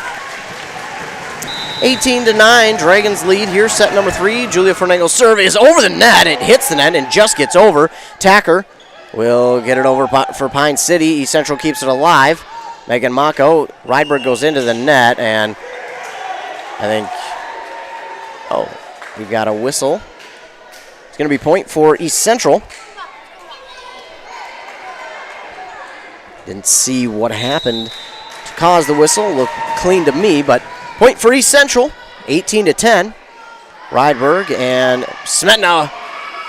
18-9, Dragons lead here, set number 3. Julia Fernengo's serve is over the net. It hits the net and just gets over. Tacker will get it over for Pine City. East Central keeps it alive. Megan Mako, Rydberg goes into the net, and I think, we've got a whistle. It's going to be point for East Central. Didn't see what happened to cause the whistle. Looked clean to me, but point for East Central, 18-10. Rydberg and Smetna.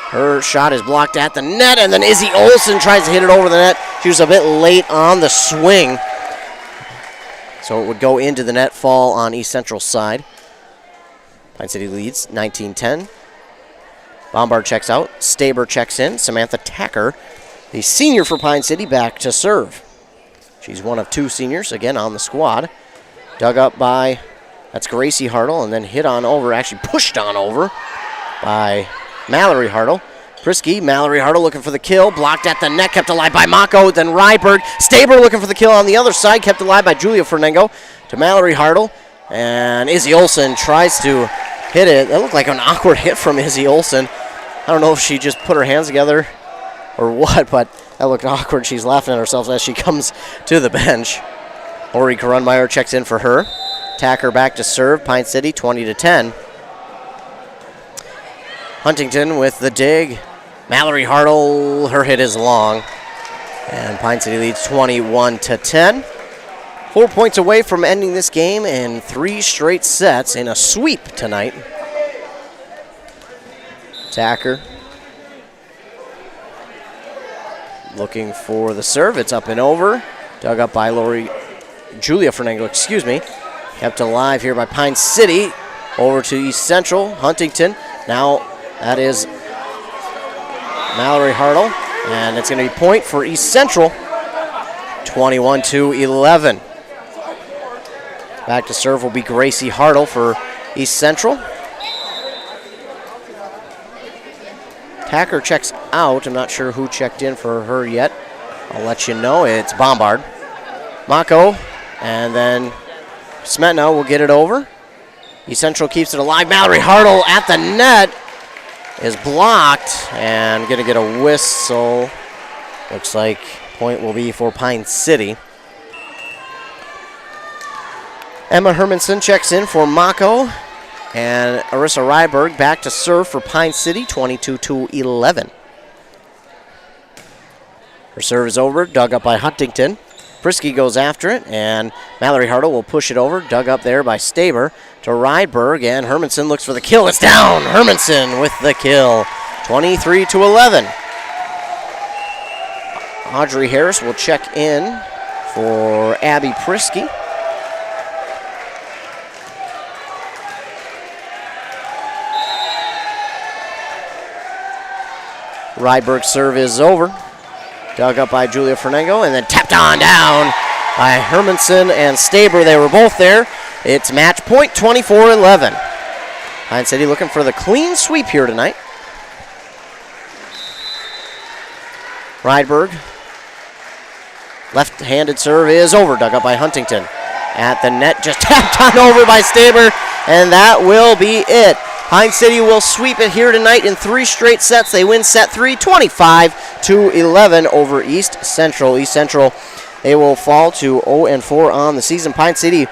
Her shot is blocked at the net, and then Izzy Olsen tries to hit it over the net. She was a bit late on the swing. So it would go into the net, fall on East Central's side. Pine City leads 19-10. Bombard checks out. Staber checks in. Samantha Tacker, the senior for Pine City, back to serve. She's one of 2 seniors, again, on the squad. Dug up by, that's Gracie Hartle, and then hit on over, actually pushed on over by Mallory Hartle. Prisky, Mallory Hartle looking for the kill. Blocked at the net, kept alive by Mako, then Rydberg. Staber looking for the kill on the other side, kept alive by Julia Fernengo to Mallory Hartle. And Izzy Olsen tries to hit it. That looked like an awkward hit from Izzy Olsen. I don't know if she just put her hands together or what, but that looked awkward. She's laughing at herself as she comes to the bench. Ori Karunmeyer checks in for her. Tacker back to serve. Pine City 20-10. Huntington with the dig. Mallory Hartle, her hit is long. And Pine City leads 21-10. 4 points away from ending this game in 3 straight sets in a sweep tonight. Tacker looking for the serve. It's up and over. Dug up by Julia Fernengo, excuse me. Kept alive here by Pine City. Over to East Central. Huntington. Now that is Mallory Hartle. And it's going to be point for East Central. 21-11. Back to serve will be Gracie Hartle for East Central. Tacker checks out. I'm not sure who checked in for her yet. I'll let you know. It's Bombard. Mako, and then Smetna will get it over. East Central keeps it alive. Mallory Hartle at the net is blocked and going to get a whistle. Looks like point will be for Pine City. Emma Hermanson checks in for Mako. And Arissa Ryberg back to serve for Pine City, 22-11. Her serve is over, dug up by Huntington. Prisky goes after it, and Mallory Hartle will push it over, dug up there by Staber to Rydberg, and Hermanson looks for the kill. It's down! Hermanson with the kill, 23-11. Audrey Harris will check in for Abby Prisky. Rydberg's serve is over. Dug up by Julia Fernengo and then tapped on down by Hermanson and Staber. They were both there. It's match point, 24-11. Pine City looking for the clean sweep here tonight. Rydberg. Left-handed serve is over. Dug up by Huntington. At the net, just tapped on over by Staber, and that will be it. Pine City will sweep it here tonight in 3 straight sets. They win set 3, 25-21. 5-11 over East Central. East Central, they will fall to 0-4 on the season. Pine City,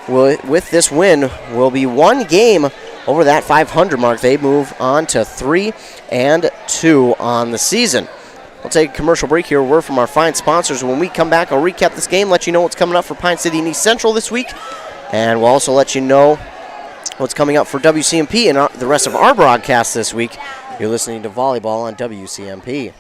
with this win, will be one game over that 500 mark. They move on to 3-2 on the season. We'll take a commercial break here. We're from our fine sponsors. When we come back, I'll recap this game, let you know what's coming up for Pine City and East Central this week, and we'll also let you know what's coming up for WCMP and the rest of our broadcast this week. You're listening to Volleyball on WCMP.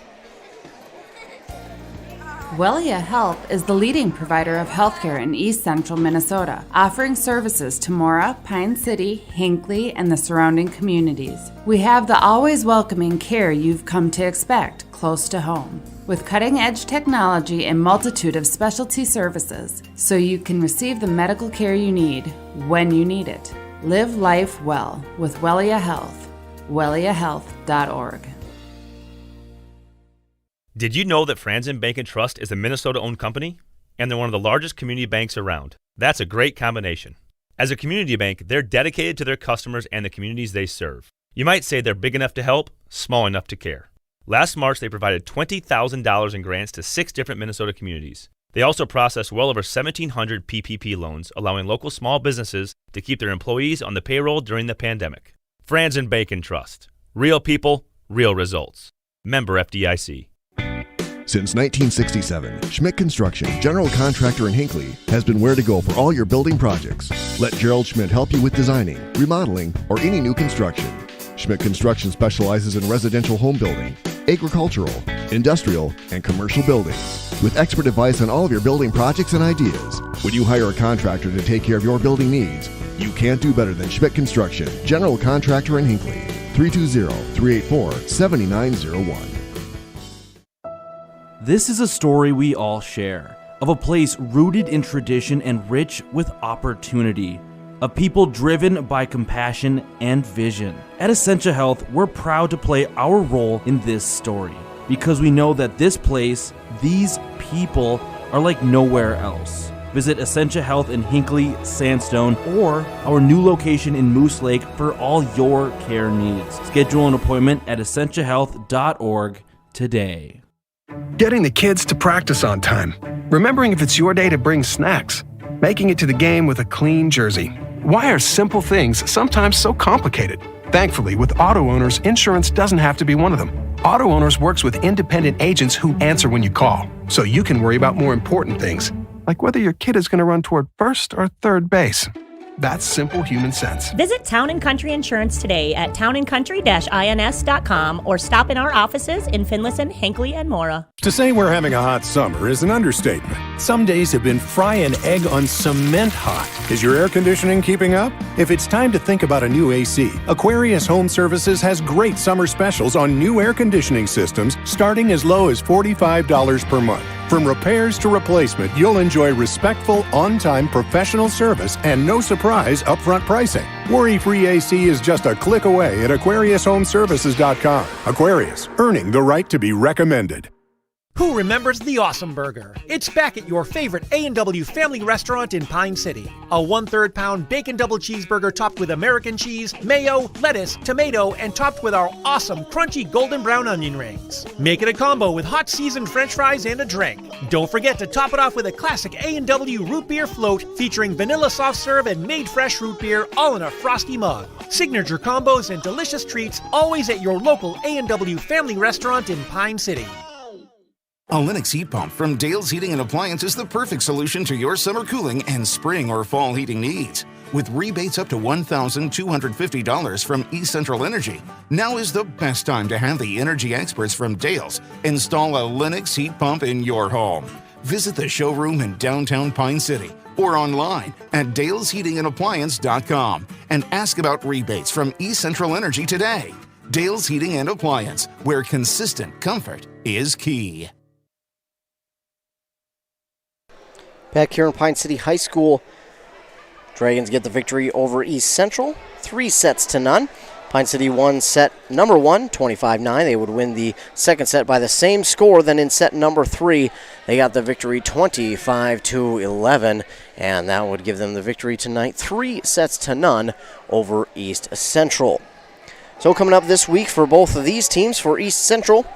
Wellia Health is the leading provider of healthcare in East Central Minnesota, offering services to Mora, Pine City, Hinckley, and the surrounding communities. We have the always welcoming care you've come to expect close to home, with cutting-edge technology and multitude of specialty services, so you can receive the medical care you need when you need it. Live life well with Wellia Health. WelliaHealth.org. Did you know that Franzen Bank and Trust is a Minnesota-owned company? And they're one of the largest community banks around. That's a great combination. As a community bank, they're dedicated to their customers and the communities they serve. You might say they're big enough to help, small enough to care. Last March, they provided $20,000 in grants to 6 different Minnesota communities. They also processed well over 1,700 PPP loans, allowing local small businesses to keep their employees on the payroll during the pandemic. Franzen Bank and Trust. Real people, real results. Member FDIC. Since 1967, Schmidt Construction, general contractor in Hinckley, has been where to go for all your building projects. Let Gerald Schmidt help you with designing, remodeling, or any new construction. Schmidt Construction specializes in residential home building, agricultural, industrial, and commercial buildings. With expert advice on all of your building projects and ideas, when you hire a contractor to take care of your building needs, you can't do better than Schmidt Construction, general contractor in Hinckley. 320-384-7901. This is a story we all share, of a place rooted in tradition and rich with opportunity, of people driven by compassion and vision. At Essentia Health, we're proud to play our role in this story, because we know that this place, these people, are like nowhere else. Visit Essentia Health in Hinckley, Sandstone, or our new location in Moose Lake for all your care needs. Schedule an appointment at essentiahealth.org today. Getting the kids to practice on time. Remembering if it's your day to bring snacks. Making it to the game with a clean jersey. Why are simple things sometimes so complicated? Thankfully, with auto owners, insurance doesn't have to be one of them. Auto Owners works with independent agents who answer when you call, so you can worry about more important things, like whether your kid is going to run toward first or third base. That's simple human sense. Visit Town & Country Insurance today at townandcountry-ins.com or stop in our offices in Finlayson, Hinckley, and Mora. To say we're having a hot summer is an understatement. Some days have been fry an egg on cement hot. Is your air conditioning keeping up? If it's time to think about a new AC, Aquarius Home Services has great summer specials on new air conditioning systems starting as low as $45 per month. From repairs to replacement, you'll enjoy respectful, on-time professional service and no surprise upfront pricing. Worry-free AC is just a click away at AquariusHomeservices.com. Aquarius, earning the right to be recommended. Who remembers the Awesome Burger? It's back at your favorite A&W family restaurant in Pine City. A 1/3 pound bacon double cheeseburger topped with American cheese, mayo, lettuce, tomato, and topped with our awesome crunchy golden brown onion rings. Make it a combo with hot seasoned french fries and a drink. Don't forget to top it off with a classic A&W root beer float featuring vanilla soft serve and made fresh root beer all in a frosty mug. Signature combos and delicious treats always at your local A&W family restaurant in Pine City. A Lennox heat pump from Dale's Heating and Appliance is the perfect solution to your summer cooling and spring or fall heating needs. With rebates up to $1,250 from East Central Energy, now is the best time to have the energy experts from Dale's install a Lennox heat pump in your home. Visit the showroom in downtown Pine City or online at dalesheatingandappliance.com and ask about rebates from East Central Energy today. Dale's Heating and Appliance, where consistent comfort is key. Back here in Pine City High School, Dragons get the victory over East Central, 3-0. Pine City won set number 1, 25-9. They would win the second set by the same score. Then in set number 3, they got the victory 25-11, and that would give them the victory tonight, 3-0 over East Central. So coming up this week for both of these teams, for East Central,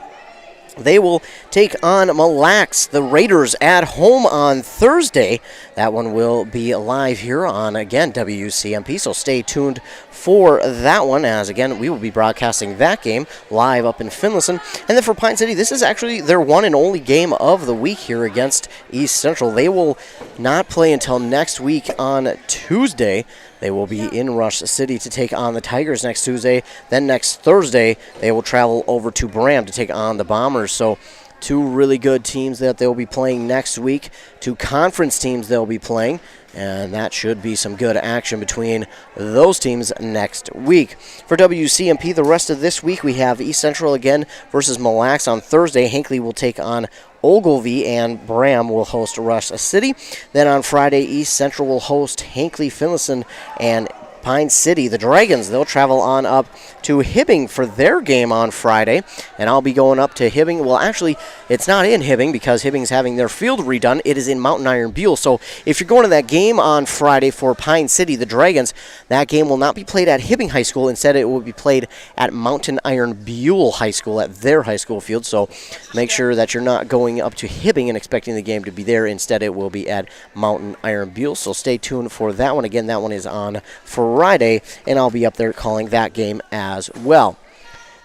they will take on Mille Lacs, the Raiders, at home on Thursday. That one will be live here on, again, WCMP, so stay tuned for that one, as, again, we will be broadcasting that game live up in Finlayson. And then for Pine City, this is actually their one and only game of the week here against East Central. They will not play until next week on Tuesday. They will be in Rush City to take on the Tigers next Tuesday. Then next Thursday, they will travel over to Bram to take on the Bombers. So two really good teams that they'll be playing next week, two conference teams they'll be playing, and that should be some good action between those teams next week. For WCMP, the rest of this week, we have East Central again versus Mille Lacs on Thursday. Hinckley will take on Ogilvie, and Bram will host Rush City. Then on Friday, East Central will host Hinckley, Finlayson, and Pine City. The Dragons, they'll travel on up to Hibbing for their game on Friday, and I'll be going up to Hibbing. Well, actually, it's not in Hibbing because Hibbing's having their field redone. It is in Mountain Iron Buell. So if you're going to that game on Friday for Pine City, the Dragons, that game will not be played at Hibbing High School. Instead, it will be played at Mountain Iron Buell High School at their high school field. So make sure that you're not going up to Hibbing and expecting the game to be there. Instead, it will be at Mountain Iron Buell. So stay tuned for that one. Again, that one is on Friday, and I'll be up there calling that game as well.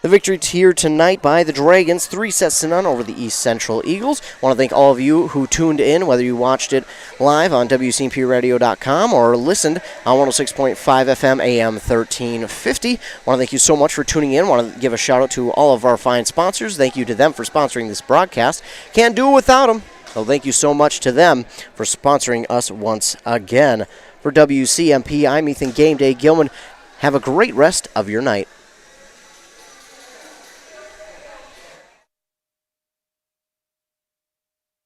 The victory here tonight by the Dragons, 3-0 over the East Central Eagles. I want to thank all of you who tuned in, whether you watched it live on WCMPradio.com or listened on 106.5 FM AM 1350. I want to thank you so much for tuning in. I want to give a shout out to all of our fine sponsors. Thank you to them for sponsoring this broadcast. Can't do it without them. So thank you so much to them for sponsoring us once again. For WCMP, I'm Ethan Game Day Gilman. Have a great rest of your night.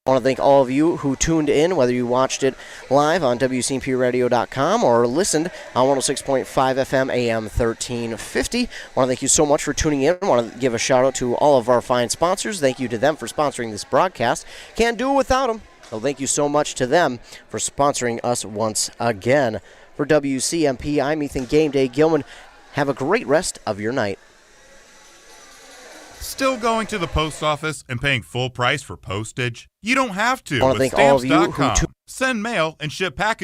I want to thank all of you who tuned in, whether you watched it live on WCMPradio.com or listened on 106.5 FM AM 1350. I want to thank you so much for tuning in. I want to give a shout out to all of our fine sponsors. Thank you to them for sponsoring this broadcast. Can't do it without them. So thank you so much to them for sponsoring us once again. For WCMP, I'm Ethan Game Day Gilman. Have a great rest of your night. Still going to the post office and paying full price for postage? You don't have to I want to with thank all of you who Stamps.com. Send mail and ship packages